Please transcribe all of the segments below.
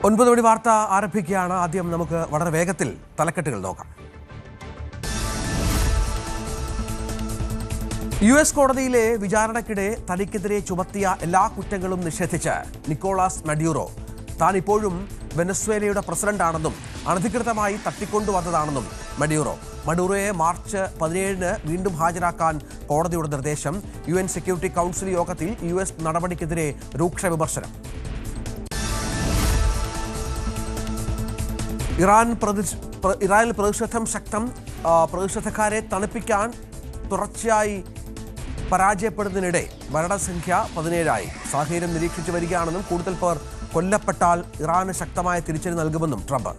9 മണി വാർത്ത ആരംഭിക്കുകയാണ്. ആദ്യം നമുക്ക് വളരെ വേഗത്തിൽ തലക്കെട്ടുകൾ നോക്കാം. US കോടതിയിലെ വിചാരണയ്ക്കിടെ തനിക്കെതിരെ ചുമത്തിയ എല്ലാ കുറ്റങ്ങളും നിഷേധിച്ച് നിക്കോളാസ് മഡ്യൂറോ താൻ ഇപ്പോഴും വെനസ്വേലയുടെ പ്രസിഡന്റാണെന്നും അനധികൃതമായി തട്ടിക്കൊണ്ടുവന്നതാണെന്നും മഡ്യൂറോയെ മാർച്ച് 17 വീണ്ടും ഹാജരാക്കാൻ കോടതിയുടെ നിർദ്ദേശം. UN സെക്യൂരിറ്റി കൗൺസിൽ യോഗത്തിൽ US നടപടിക്കെതിരെ രൂക്ഷ വിമർശനം. ഇറാനിൽ പ്രതിഷേധം ശക്തം. പ്രതിഷേധക്കാരെ തണുപ്പിക്കാൻ തുടർച്ചയായി പരാജയപ്പെടുന്നതിനിടെ മരണസംഖ്യ 17ആയി. സാഹചര്യം നിരീക്ഷിച്ചു വരികയാണെന്നും കൂടുതൽ പേർ കൊല്ലപ്പെട്ടാൽ ഇറാന് ശക്തമായ തിരിച്ചടി നൽകുമെന്നും ട്രംപ്.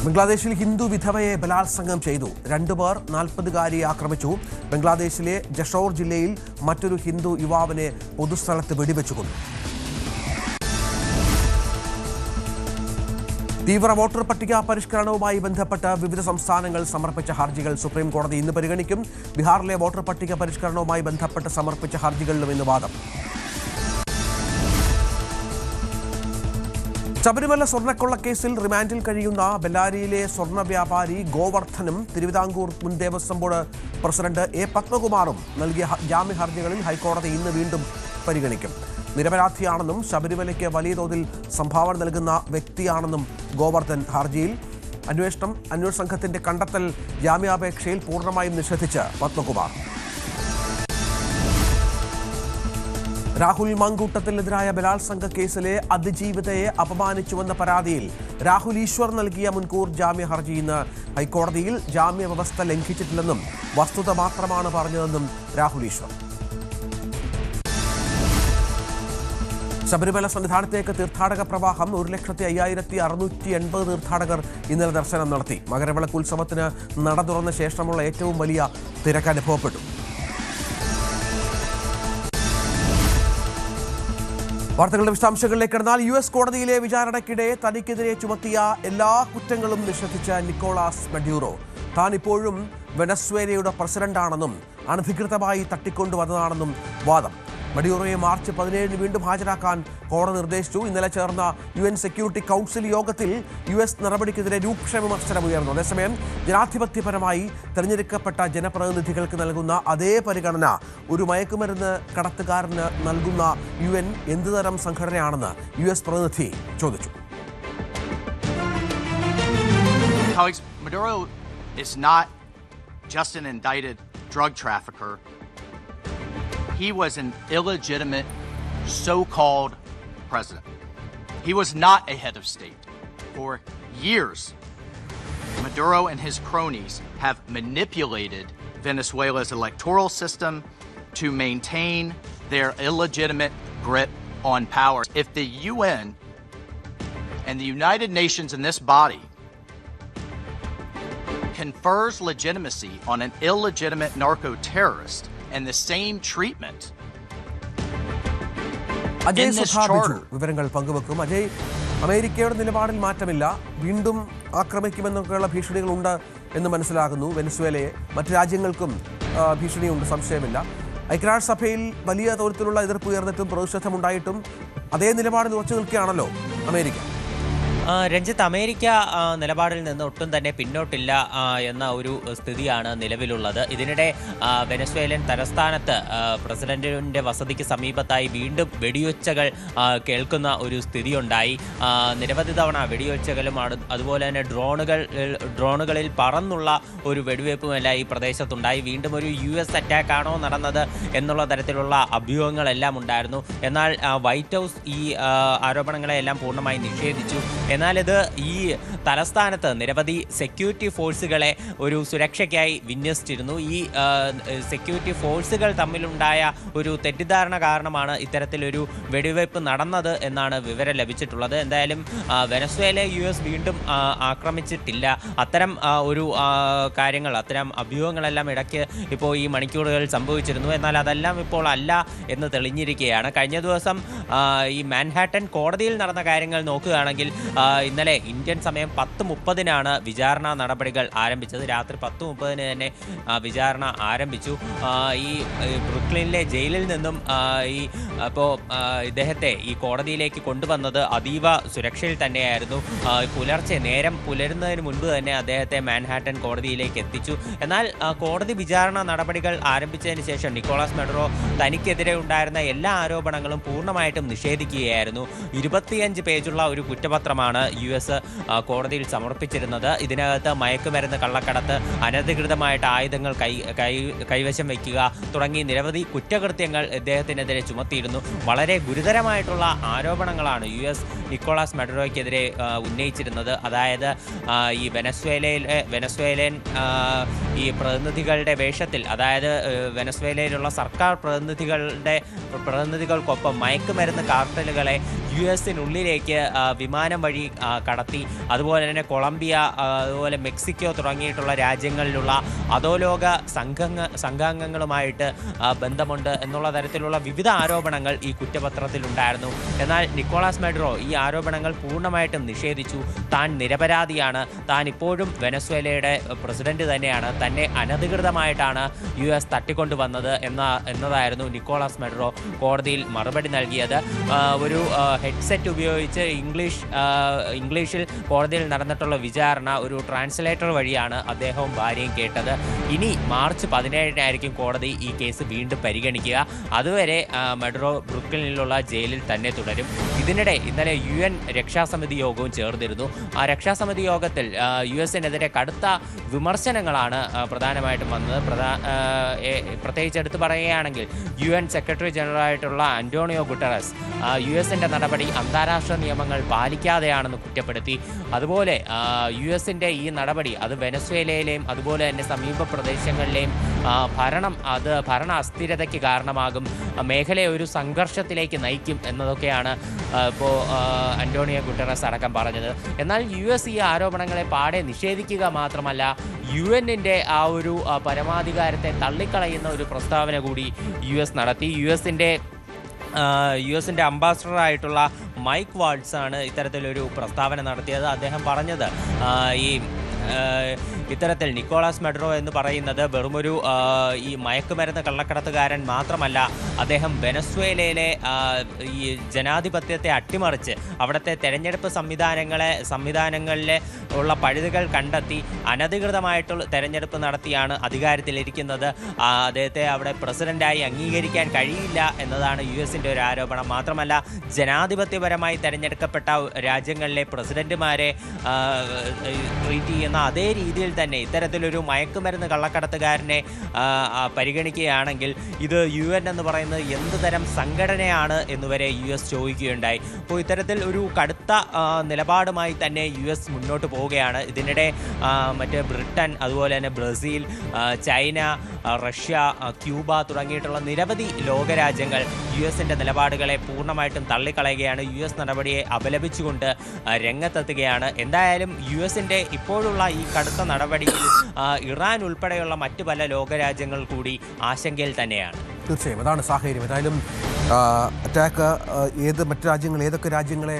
ബംഗ്ലാദേശിൽ ഹിന്ദു വിധവയെ ബലാത്സംഗം ചെയ്തു. 2 പേർ 40-കാരിയെ ആക്രമിച്ചു. ബംഗ്ലാദേശിലെ ജഷോർ ജില്ലയിൽ മറ്റൊരു ഹിന്ദു യുവാവിനെ പൊതുസ്ഥലത്ത് വെടിവെച്ചു കൊന്നു. തീവ്ര വോട്ടർ പട്ടിക പരിഷ്കരണവുമായി ബന്ധപ്പെട്ട് വിവിധ സംസ്ഥാനങ്ങൾ സമർപ്പിച്ച ഹർജികൾ സുപ്രീം കോടതി ഇന്ന് പരിഗണിക്കും. ബീഹാറിലെ വോട്ടർ പട്ടിക പരിഷ്കരണവുമായി ബന്ധപ്പെട്ട് സമർപ്പിച്ച ഹർജികളിലും ഇന്ന് വാദം. ശബരിമല സ്വർണ്ണക്കൊള്ളക്കേസിൽ റിമാൻഡിൽ കഴിയുന്ന ബെല്ലാരിയിലെ സ്വർണ്ണ വ്യാപാരി ഗോവർദ്ധനും തിരുവിതാംകൂർ മുൻ ദേവസ്വം ബോർഡ് പ്രസിഡന്റ് A. പത്മകുമാറും നൽകിയ ജാമ്യ ഹർജികളിൽ ഹൈക്കോടതി ഇന്ന് വീണ്ടും പരിഗണിക്കും. നിരപരാധിയാണെന്നും ശബരിമലയ്ക്ക് വലിയ തോതിൽ സംഭാവന നൽകുന്ന വ്യക്തിയാണെന്നും ഗോവർദ്ധൻ ഹർജിയിൽ. അന്വേഷണ സംഘത്തിന്റെ കണ്ടെത്തൽ ജാമ്യാപേക്ഷയിൽ പൂർണ്ണമായും നിഷേധിച്ച് പത്മകുമാർ. രാഹുൽ മാങ്കൂട്ടത്തിനെതിരായ ബലാത്സംഗ കേസിലെ അതിജീവിതയെ അപമാനിച്ചുവെന്ന പരാതിയിൽ രാഹുൽ ഈശ്വർ നൽകിയ മുൻകൂർ ജാമ്യ ഹർജി ഇന്ന് ഹൈക്കോടതിയിൽ. ജാമ്യ വ്യവസ്ഥ ലംഘിച്ചിട്ടില്ലെന്നും വസ്തുത മാത്രമാണ് പറഞ്ഞതെന്നും രാഹുൽ ഈശ്വർ. ശബരിമല സന്നിധാനത്തേക്ക് തീർത്ഥാടക പ്രവാഹം 1,05,680 തീർത്ഥാടകർ ഇന്നലെ ദർശനം നടത്തി. മകരവിളക്ക് ഉത്സവത്തിന് നട തുറന്ന ശേഷമുള്ള ഏറ്റവും വലിയ തിരക്ക് അനുഭവപ്പെട്ടു. വാർത്തകളുടെ വിശദാംശങ്ങളിലേക്ക് കടന്നാൽ US കോടതിയിലെ വിചാരണയ്ക്കിടെ തനിക്കെതിരെ ചുമത്തിയ എല്ലാ കുറ്റങ്ങളും നിഷേധിച്ച നിക്കോളാസ് മഡ്യൂറോ താൻ ഇപ്പോഴും വെനസ്വേലയുടെ പ്രസിഡന്റാണെന്നും അനധികൃതമായി തട്ടിക്കൊണ്ടുവന്നതാണെന്നും വാദം. മഡ്യൂറോയെ മാർച്ച് 17 വീണ്ടും ഹാജരാക്കാൻ കോടതി നിർദ്ദേശിച്ചു. ഇന്നലെ ചേർന്ന UN സെക്യൂരിറ്റി കൗൺസിൽ യോഗത്തിൽ US നടപടിക്കെതിരെ രൂക്ഷ വിമർശനമുയർന്നു. അതേസമയം ജനാധിപത്യപരമായി തെരഞ്ഞെടുക്കപ്പെട്ട ജനപ്രതിനിധികൾക്ക് നൽകുന്ന അതേ പരിഗണന ഒരു മയക്കുമരുന്ന് കടത്തുകാരന് നൽകുന്ന UN എന്തുതരം സംഘടനയാണെന്ന് US പ്രതിനിധി ചോദിച്ചു. Maduro is not just an indicted drug trafficker. He was an illegitimate so-called president. He was not a head of state. For years, Maduro and his cronies have manipulated Venezuela's electoral system to maintain their illegitimate grip on power. If the UN and the United Nations in this body confers legitimacy on an illegitimate narco-terrorist and the same treatment Ajay സുധാബിജു വിവരങ്ങൾ പങ്കുവെക്കും. അജയ്, അമേരിക്കയുടെ നിലപാടിൽ മാറ്റമില്ല. വീണ്ടും ആക്രമിക്കുമെന്നൊക്കെയുള്ള ഭീഷണികളുണ്ട് എന്ന് മനസ്സിലാകുന്നു. വെനസ്വേലയെ മറ്റു രാജ്യങ്ങൾക്കും ഭീഷണിയുണ്ട്, സംശയമില്ല. ഐക്യരാഷ്ട്രസഭയിൽ വലിയ തോതിലുള്ള എതിർപ്പ് ഉയർന്നിട്ടും പ്രതിഷേധമുണ്ടായിട്ടും അതേ നിലപാടിൽ ഉറച്ചു നിൽക്കുകയാണല്ലോ അമേരിക്ക. രഞ്ജിത്ത്, അമേരിക്ക നിലപാടിൽ നിന്ന് ഒട്ടും തന്നെ പിന്നോട്ടില്ല എന്ന ഒരു സ്ഥിതിയാണ് നിലവിലുള്ളത്. ഇതിനിടെ വെനസ്വേലൻ തലസ്ഥാനത്ത് പ്രസിഡന്റിന്റെ വസതിക്ക് സമീപത്തായി വീണ്ടും വെടിയൊച്ചകൾ കേൾക്കുന്ന ഒരു സ്ഥിതിയുണ്ടായി. നിരവധി തവണ വെടിയൊച്ചകളും അതുപോലെ തന്നെ ഡ്രോണുകളിൽ പറന്നുള്ള ഒരു വെടിവയ്പ്പുമെല്ലാം ഈ പ്രദേശത്തുണ്ടായി. വീണ്ടും ഒരു US അറ്റാക്കാണോ നടന്നത് എന്നുള്ള തരത്തിലുള്ള അഭ്യൂഹങ്ങളെല്ലാം ഉണ്ടായിരുന്നു. എന്നാൽ വൈറ്റ് ഹൗസ് ഈ ആരോപണങ്ങളെല്ലാം പൂർണ്ണമായി നിഷേധിച്ചു. എന്നാൽ ഇത് ഈ തലസ്ഥാനത്ത് നിരവധി സെക്യൂരിറ്റി ഫോഴ്സുകളെ ഒരു സുരക്ഷയ്ക്കായി വിന്യസിച്ചിരുന്നു. ഈ സെക്യൂരിറ്റി ഫോഴ്സുകൾ തമ്മിലുണ്ടായ ഒരു തെറ്റിദ്ധാരണ കാരണമാണ് ഇത്തരത്തിലൊരു വെടിവയ്പ് നടന്നത് എന്നാണ് വിവരം ലഭിച്ചിട്ടുള്ളത്. എന്തായാലും വെനസ്വേലയെ US വീണ്ടും ആക്രമിച്ചിട്ടില്ല. അത്തരം ഒരു കാര്യങ്ങൾ, അത്തരം അഭ്യൂഹങ്ങളെല്ലാം ഇടയ്ക്ക് ഇപ്പോൾ ഈ മണിക്കൂറുകൾ സംഭവിച്ചിരുന്നു. എന്നാൽ അതെല്ലാം ഇപ്പോൾ അല്ല എന്ന് തെളിഞ്ഞിരിക്കുകയാണ്. കഴിഞ്ഞ ദിവസം ഈ മാൻഹാട്ടൻ കോടതിയിൽ നടന്ന കാര്യങ്ങൾ നോക്കുകയാണെങ്കിൽ ഇന്നലെ ഇന്ത്യൻ സമയം 10:30 വിചാരണ നടപടികൾ ആരംഭിച്ചത്. രാത്രി 10:30 തന്നെ വിചാരണ ആരംഭിച്ചു. ഈ ബ്രുക്ലിനിലെ ജയിലിൽ നിന്നും ഇദ്ദേഹത്തെ ഈ കോടതിയിലേക്ക് കൊണ്ടുവന്നത് അതീവ സുരക്ഷയിൽ തന്നെയായിരുന്നു. പുലർച്ചെ നേരം പുലരുന്നതിന് മുൻപ് തന്നെ അദ്ദേഹത്തെ മാൻഹാട്ടൻ കോടതിയിലേക്ക് എത്തിച്ചു. എന്നാൽ കോടതി വിചാരണ നടപടികൾ ആരംഭിച്ചതിന് ശേഷം നിക്കോളാസ് മഡുറോ തനിക്കെതിരെ ഉണ്ടായിരുന്ന എല്ലാ ആരോപണങ്ങളും പൂർണ്ണമായിട്ടും നിഷേധിക്കുകയായിരുന്നു. 25 പേജുള്ള ഒരു കുറ്റപത്രമാണ് US കോടതിയിൽ സമർപ്പിച്ചിരുന്നത്. ഇതിനകത്ത് മയക്കുമരുന്ന് കള്ളക്കടത്ത്, അനധികൃതമായിട്ട് ആയുധങ്ങൾ കൈവശം വയ്ക്കുക തുടങ്ങി നിരവധി കുറ്റകൃത്യങ്ങൾ ഇദ്ദേഹത്തിനെതിരെ ചുമത്തിയിരുന്നു. വളരെ ഗുരുതരമായിട്ടുള്ള ആരോപണങ്ങളാണ് US നിക്കോളാസ് മഡുറോയ്ക്കെതിരെ ഉന്നയിച്ചിരുന്നത്. അതായത് ഈ വെനസ്വേലൻ ഈ പ്രതിനിധികളുടെ വേഷത്തിൽ, അതായത് വെനസ്വേലയിലുള്ള സർക്കാർ പ്രതിനിധികൾക്കൊപ്പം മയക്കുമരുന്ന് കാർട്ടലുകളെ US-നുള്ളിലേക്ക് വിമാനം വഴി കടത്തി, അതുപോലെ തന്നെ കൊളംബിയ, അതുപോലെ മെക്സിക്കോ തുടങ്ങിയിട്ടുള്ള രാജ്യങ്ങളിലുള്ള അധോലോക സംഘാംഗങ്ങളുമായിട്ട് ബന്ധമുണ്ട് എന്നുള്ള തരത്തിലുള്ള വിവിധ ആരോപണങ്ങൾ ഈ കുറ്റപത്രത്തിലുണ്ടായിരുന്നു. എന്നാൽ നിക്കോളാസ് മഡുറോ ഈ ആരോപണങ്ങൾ പൂർണ്ണമായിട്ടും നിഷേധിച്ചു. താൻ നിരപരാധിയാണ്, താൻ ഇപ്പോഴും വെനസ്വേലയുടെ പ്രസിഡന്റ് തന്നെയാണ്, തന്നെ അനധികൃതമായിട്ടാണ് US തട്ടിക്കൊണ്ടുവന്നത് എന്നതായിരുന്നു നിക്കോളാസ് മഡുറോ കോടതിയിൽ മറുപടി നൽകിയത്. ഒരു ഹെഡ്സെറ്റ് ഉപയോഗിച്ച് ഇംഗ്ലീഷിൽ കോടതിയിൽ നടന്നിട്ടുള്ള വിചാരണ ഒരു ട്രാൻസ്ലേറ്റർ വഴിയാണ് അദ്ദേഹവും ഭാര്യയും കേട്ടത്. ഇനി മാർച്ച് 17 കോടതി ഈ കേസ് വീണ്ടും പരിഗണിക്കുക. അതുവരെ മഡുറോ ബ്രുക്ലിനിലുള്ള ജയിലിൽ തന്നെ തുടരും. ഇതിനിടെ ഇന്നലെ UN രക്ഷാസമിതി യോഗവും ചേർന്നിരുന്നു. ആ രക്ഷാസമിതി യോഗത്തിൽ US-നെതിരെ കടുത്ത വിമർശനങ്ങളാണ് പ്രധാനമായിട്ടും വന്നത്. പ്രത്യേകിച്ച് എടുത്തു പറയുകയാണെങ്കിൽ UN സെക്രട്ടറി ജനറലായിട്ടുള്ള അന്റോണിയോ ഗുട്ടറസ് US-ന്റെ നടപടി അന്താരാഷ്ട്ര നിയമങ്ങൾ പാലിക്കാതെയാണെന്ന് കുറ്റപ്പെടുത്തി. അതുപോലെ US-ന്റെ ഈ നടപടി അത് വെനസ്വേലയിലെയും അതുപോലെ തന്നെ സമീപ പ്രദേശങ്ങളിലെയും ഭരണ അസ്ഥിരതയ്ക്ക് കാരണമാകും, മേഖലയെ ഒരു സംഘർഷത്തിലേക്ക് നയിക്കും എന്നതൊക്കെയാണ് ഇപ്പോൾ അന്റോണിയോ ഗുട്ടറസ് അടക്കം പറഞ്ഞത്. എന്നാൽ US ഈ ആരോപണങ്ങളെ പാടെ നിഷേധിക്കുക മാത്രമല്ല UN-ന്റെ ആ ഒരു പരമാധികാരത്തെ തള്ളിക്കളയുന്ന ഒരു പ്രസ്താവന കൂടി US നടത്തി. US-ന്റെ അംബാസഡറായിട്ടുള്ള മൈക്ക് വാൾട്സ് ആണ് ഇത്തരത്തിലൊരു പ്രസ്താവന നടത്തിയത്. അദ്ദേഹം പറഞ്ഞത് ഇത്തരത്തിൽ നിക്കോളാസ് മഡുറോ എന്ന് പറയുന്നത് വെറുമൊരു ഈ മയക്കുമരുന്ന് കള്ളക്കടത്തുകാരൻ മാത്രമല്ല, അദ്ദേഹം വെനസ്വേലയിലെ ഈ ജനാധിപത്യത്തെ അട്ടിമറിച്ച് അവിടുത്തെ തെരഞ്ഞെടുപ്പ് സംവിധാനങ്ങളിലെ ഉള്ള പഴുതുകൾ കണ്ടെത്തി അനധികൃതമായിട്ടുള്ള തെരഞ്ഞെടുപ്പ് നടത്തിയാണ് അധികാരത്തിലിരിക്കുന്നത്. അദ്ദേഹത്തെ അവിടെ പ്രസിഡന്റായി അംഗീകരിക്കാൻ കഴിയില്ല എന്നതാണ് US-ന്റെ ഒരു ആരോപണം. മാത്രമല്ല, ജനാധിപത്യപരമായി തെരഞ്ഞെടുക്കപ്പെട്ട രാജ്യങ്ങളിലെ പ്രസിഡന്റുമാരെ ട്രീറ്റ് ചെയ്യുന്ന അതേ രീതിയിൽ തന്നെ ഇത്തരത്തിലൊരു മയക്കുമരുന്ന് കള്ളക്കടത്തുകാരനെ പരിഗണിക്കുകയാണെങ്കിൽ ഇത് UN എന്ന് പറയുന്നത് എന്ത് തരം സംഘടനയാണ് എന്നുവരെ US ചോദിക്കുകയുണ്ടായി. അപ്പോൾ ഇത്തരത്തിൽ ഒരു കടുത്ത നിലപാടുമായി തന്നെ US മുന്നോട്ട് പോവുകയാണ്. ഇതിനിടെ മറ്റ് ബ്രിട്ടൻ, അതുപോലെ തന്നെ ബ്രസീൽ, ചൈന, റഷ്യ, ക്യൂബ തുടങ്ങിയിട്ടുള്ള നിരവധി ലോകരാജ്യങ്ങൾ US-ന്റെ നിലപാടുകളെ പൂർണ്ണമായിട്ടും തള്ളിക്കളയുകയാണ്. US നടപടിയെ അപലപിച്ചുകൊണ്ട് രംഗത്തെത്തുകയാണ്. എന്തായാലും US-ന്റെ ഇപ്പോഴുള്ള ഈ കടുത്ത നടപടിയിൽ ഇറാൻ ഉൾപ്പെടെയുള്ള മറ്റു പല ലോകരാജ്യങ്ങൾ കൂടി ആശങ്കയിൽ തന്നെയാണ്. തീർച്ചയായും അതാണ് സാഹചര്യം. ഏതായാലും അറ്റാക്ക് ഏതൊക്കെ രാജ്യങ്ങളെ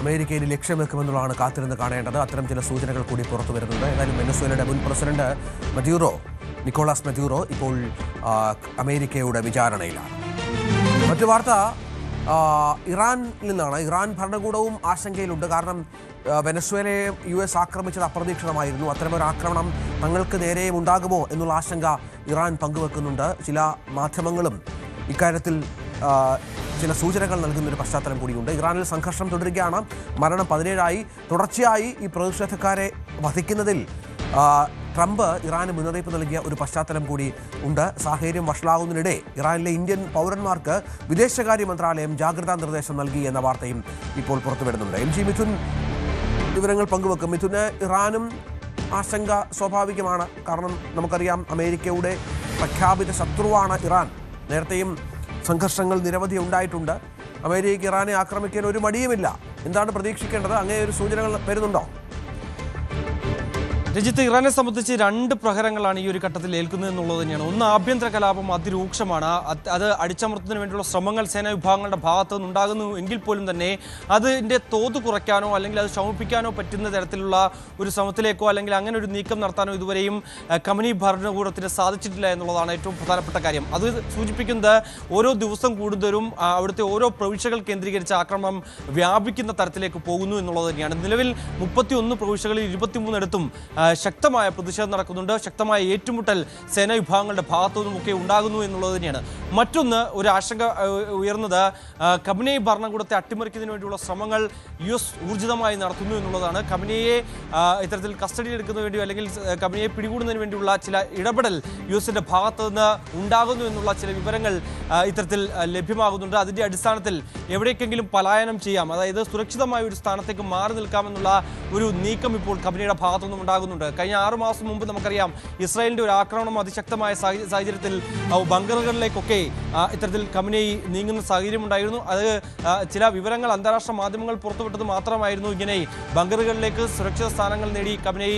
അമേരിക്കയിൽ ലക്ഷ്യം വെക്കുമെന്നുള്ളതാണ് കാത്തിരുന്ന് കാണേണ്ടത്. അത്തരം ചില സൂചനകൾ കൂടി പുറത്തു വരുന്നുണ്ട്. ഏതായാലും വെനസ്വേലയുടെ മുൻ പ്രസിഡന്റ് നിക്കോളാസ് മഡുറോ ഇപ്പോൾ അമേരിക്കയുടെ വിചാരണയിലാണ്. മറ്റു വാർത്ത ഇറാനിൽ നിന്നാണ്. ഇറാൻ ഭരണകൂടവും ആശങ്കയിലുണ്ട്. കാരണം വെനസ്വേലയെ US ആക്രമിച്ചത് അപ്രതീക്ഷിതമായിരുന്നു. അത്തരമൊരു ആക്രമണം തങ്ങൾക്ക് നേരെയും ഉണ്ടാകുമോ എന്നുള്ള ആശങ്ക ഇറാൻ പങ്കുവെക്കുന്നുണ്ട്. ചില മാധ്യമങ്ങളും ഇക്കാര്യത്തിൽ ചില സൂചനകൾ നൽകുന്നൊരു പശ്ചാത്തലം കൂടിയുണ്ട്. ഇറാനിൽ സംഘർഷം തുടരുകയാണ്. മരണം 17 തുടർച്ചയായി ഈ പ്രതിഷേധക്കാരെ വധിക്കുന്നതിൽ ട്രംപ് ഇറാന് മുന്നറിയിപ്പ് നൽകിയ ഒരു പശ്ചാത്തലം കൂടി ഉണ്ട്. സാഹചര്യം വഷളാകുന്നതിനിടെ ഇറാനിലെ ഇന്ത്യൻ പൗരന്മാർക്ക് വിദേശകാര്യ മന്ത്രാലയം ജാഗ്രതാ നിർദ്ദേശം നൽകി എന്ന വാർത്തയും ഇപ്പോൾ പുറത്തുവരുന്നുണ്ട്. MG മിഥുൻ വിവരങ്ങൾ പങ്കുവെക്കും. മിഥുന്, ഇറാനും ആശങ്ക സ്വാഭാവികമാണ്. കാരണം നമുക്കറിയാം അമേരിക്കയുടെ പ്രഖ്യാപിത ശത്രുവാണ് ഇറാൻ. നേരത്തെയും സംഘർഷങ്ങൾ നിരവധി ഉണ്ടായിട്ടുണ്ട്. അമേരിക്ക ഇറാനെ ആക്രമിക്കാൻ ഒരു മടിയുമില്ല. എന്താണ് പ്രതീക്ഷിക്കേണ്ടത്? അങ്ങനെ ഒരു സൂചനകൾ വരുന്നുണ്ടോ? രഞ്ജിത്ത്, ഇറാനെ സംബന്ധിച്ച് രണ്ട് പ്രഹരങ്ങളാണ് ഈ ഒരു ഘട്ടത്തിൽ ഏൽക്കുന്നത് എന്നുള്ളത് തന്നെയാണ്. ഒന്ന്, ആഭ്യന്തര കലാപം അതിരൂക്ഷമാണ്. അത് അടിച്ചമർത്തുന്നതിന് വേണ്ടിയുള്ള ശ്രമങ്ങൾ സേനാ വിഭാഗങ്ങളുടെ ഭാഗത്തു നിന്നുണ്ടാകുന്നു എങ്കിൽ പോലും തന്നെ അതിൻ്റെ തോത് കുറയ്ക്കാനോ അല്ലെങ്കിൽ അത് ശമിപ്പിക്കാനോ പറ്റുന്ന തരത്തിലുള്ള ഒരു ശ്രമത്തിലേക്കോ അല്ലെങ്കിൽ അങ്ങനെ ഒരു നീക്കം നടത്താനോ ഇതുവരെയും ഖമനി ഭരണകൂടത്തിന് സാധിച്ചിട്ടില്ല എന്നുള്ളതാണ് ഏറ്റവും പ്രധാനപ്പെട്ട കാര്യം. അത് സൂചിപ്പിക്കുന്നത് ഓരോ ദിവസം കൂടുതലും അവിടുത്തെ ഓരോ പ്രവിശ്യകൾ കേന്ദ്രീകരിച്ച ആക്രമണം വ്യാപിക്കുന്ന തരത്തിലേക്ക് പോകുന്നു എന്നുള്ളത് തന്നെയാണ്. നിലവിൽ 31 പ്രവിശ്യകളിൽ 23 ശക്തമായ പ്രതിഷേധം നടക്കുന്നുണ്ട്. ശക്തമായ ഏറ്റുമുട്ടൽ സേനാ വിഭാഗങ്ങളുടെ ഭാഗത്തു നിന്നുമൊക്കെ ഉണ്ടാകുന്നു എന്നുള്ളത് തന്നെയാണ്. മറ്റൊന്ന്, ഒരു ആശങ്ക ഉയർന്നത് ഖമനി ഭരണകൂടത്തെ അട്ടിമറിക്കുന്നതിന് വേണ്ടിയുള്ള ശ്രമങ്ങൾ US ഊർജിതമായി നടത്തുന്നു എന്നുള്ളതാണ്. ഖമനിയെ ഇത്തരത്തിൽ കസ്റ്റഡിയിൽ എടുക്കുന്നതിന് വേണ്ടി അല്ലെങ്കിൽ ഖമനിയെ പിടികൂടുന്നതിന് വേണ്ടിയുള്ള ചില ഇടപെടൽ US-ന്റെ ഭാഗത്തു നിന്ന് ഉണ്ടാകുന്നു എന്നുള്ള ചില വിവരങ്ങൾ ഇത്തരത്തിൽ ലഭ്യമാകുന്നുണ്ട്. അതിൻ്റെ അടിസ്ഥാനത്തിൽ എവിടേക്കെങ്കിലും പലായനം ചെയ്യാം, അതായത് സുരക്ഷിതമായ ഒരു സ്ഥാനത്തേക്ക് മാറി നിൽക്കാമെന്നുള്ള ഒരു നീക്കം ഇപ്പോൾ ഖമനിയുടെ ഭാഗത്തുനിന്നും ഉണ്ടാകുന്നുണ്ട്. കഴിഞ്ഞ 6 മാസം മുമ്പ് നമുക്കറിയാം ഇസ്രായേലിന്റെ ഒരു ആക്രമണം അതിശക്തമായ സാഹചര്യത്തിൽ ബങ്കറുകളിലേക്കൊക്കെ ഇത്തരത്തിൽ ഖമനി നീങ്ങുന്ന സാഹചര്യം ഉണ്ടായിരുന്നു. അത് ചില വിവരങ്ങൾ അന്താരാഷ്ട്ര മാധ്യമങ്ങൾ പുറത്തുവിട്ടത് മാത്രമായിരുന്നു ഇങ്ങനെ ബങ്കറുകളിലേക്ക് സുരക്ഷിത സ്ഥാനങ്ങൾ നേടി ഖമനി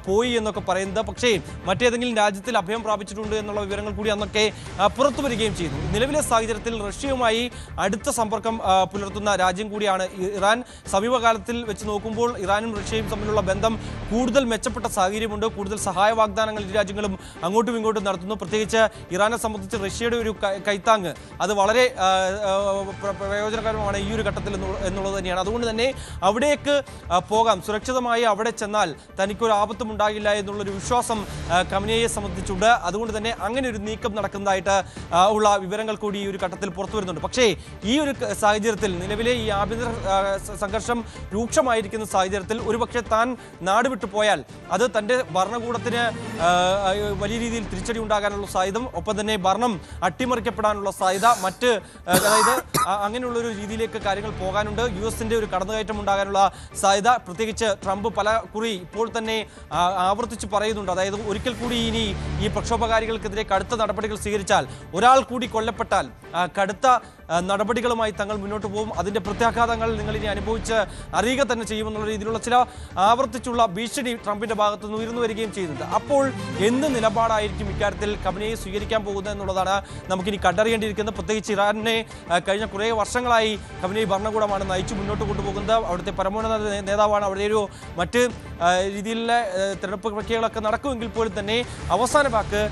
പോയി എന്നൊക്കെ പറയുന്നത്. പക്ഷേ മറ്റേതെങ്കിലും രാജ്യത്തിൽ അഭയം പ്രാപിച്ചിട്ടുണ്ട് എന്നുള്ള വിവരങ്ങൾ കൂടി അന്നൊക്കെ പുറത്തു വരികയും ചെയ്തു. നിലവിലെ സാഹചര്യത്തിൽ റഷ്യയുമായി അടുത്ത സമ്പർക്കം പുലർത്തുന്ന രാജ്യം കൂടിയാണ് ഇറാൻ. സമീപകാലത്തിൽ വെച്ച് നോക്കുമ്പോൾ ഇറാനും റഷ്യയും തമ്മിലുള്ള ബന്ധം കൂടുതൽ മെച്ചപ്പെട്ട സാഹചര്യമുണ്ട്. കൂടുതൽ സഹായ വാഗ്ദാനങ്ങൾ ഇരു രാജ്യങ്ങളും അങ്ങോട്ടും ഇങ്ങോട്ടും നടത്തുന്നു. പ്രത്യേകിച്ച് ഇറാനെ സംബന്ധിച്ച് റഷ്യയുടെ ഒരു കൈത്താങ് അത് വളരെ പ്രയോജനകരമാണ് ഈ ഒരു ഘട്ടത്തിൽ എന്നുള്ളത് തന്നെയാണ്. അതുകൊണ്ട് തന്നെ അവിടേക്ക് പോകാം, സുരക്ഷിതമായി അവിടെ ചെന്നാൽ തനിക്കൊരു ആപത്തും ഉണ്ടാകില്ല എന്നുള്ളൊരു വിശ്വാസം ഖമനിയെ സംബന്ധിച്ചുണ്ട്. അതുകൊണ്ട് തന്നെ അങ്ങനെ ഒരു നീക്കം നടക്കുന്നതായിട്ട് ഉള്ള വിവരങ്ങൾ കൂടി ഈ ഒരു ഘട്ടത്തിൽ പുറത്തു വരുന്നുണ്ട്. പക്ഷേ ഈ ഒരു സാഹചര്യത്തിൽ നിലവിലെ ഈ ആഭ്യന്തര സംഘർഷം രൂക്ഷമായിരിക്കുന്ന സാഹചര്യത്തിൽ ഒരുപക്ഷെ താൻ നാട് വിട്ടു പോയാൽ അത് തൻ്റെ ഭരണകൂടത്തിന് വലിയ രീതിയിൽ തിരിച്ചടി ഉണ്ടാകാനുള്ള സാധ്യത, ഒപ്പം തന്നെ ഭരണം അട്ടിമറിക്കപ്പെടാനുള്ള സാധ്യത, അതായത് അങ്ങനെയുള്ളൊരു രീതിയിലേക്ക് കാര്യങ്ങൾ പോകാനുണ്ട്. US-ന്റെ ഒരു കടന്നുകയറ്റം ഉണ്ടാകാനുള്ള സാധ്യത പ്രത്യേകിച്ച് ട്രംപ് പല കുറി ഇപ്പോൾ തന്നെ ആവർത്തിച്ച് പറയുന്നുണ്ട്. അതായത് ഒരിക്കൽ കൂടി ഇനി ഈ പ്രക്ഷോഭകാരികൾക്കെതിരെ കടുത്ത നടപടികൾ സ്വീകരിച്ചാൽ, ഒരാൾ കൂടി കൊല്ലപ്പെട്ടാൽ കടുത്ത നടപടികളുമായി തങ്ങൾ മുന്നോട്ട് പോകും, അതിൻ്റെ പ്രത്യാഘാതങ്ങൾ നിങ്ങൾ ഇനി അനുഭവിച്ച് അറിയുക തന്നെ ചെയ്യുമെന്നുള്ള രീതിയിലുള്ള ചില ആവർത്തിച്ചുള്ള ഭീഷണി ട്രംപിന്റെ ഭാഗത്ത് നിന്ന് ഉയർന്നു വരികയും ചെയ്യുന്നുണ്ട്. അപ്പോൾ എന്ത് നിലപാടായിരിക്കും ഇക്കാര്യത്തിൽ ഖമനിയെ സ്വീകരിക്കാൻ പോകുന്നത് എന്നുള്ളതാണ് നമുക്കിനി കണ്ടറിയേണ്ടിയിരിക്കുന്നത്. പ്രത്യേകിച്ച് ഇറാനെ കഴിഞ്ഞ കുറേ വർഷങ്ങളായി ഖമനി ഭരണകൂടമാണ് നയിച്ചു മുന്നോട്ട് കൊണ്ടുപോകുന്നത്. അവിടുത്തെ പരമോന്നത നേതാവാണ്. അവിടെ ഒരു മറ്റ് രീതിയിലുള്ള തിരഞ്ഞെടുപ്പ് പ്രക്രിയകളൊക്കെ നടക്കുമെങ്കിൽ പോലും തന്നെ അവസാന വാക്ക്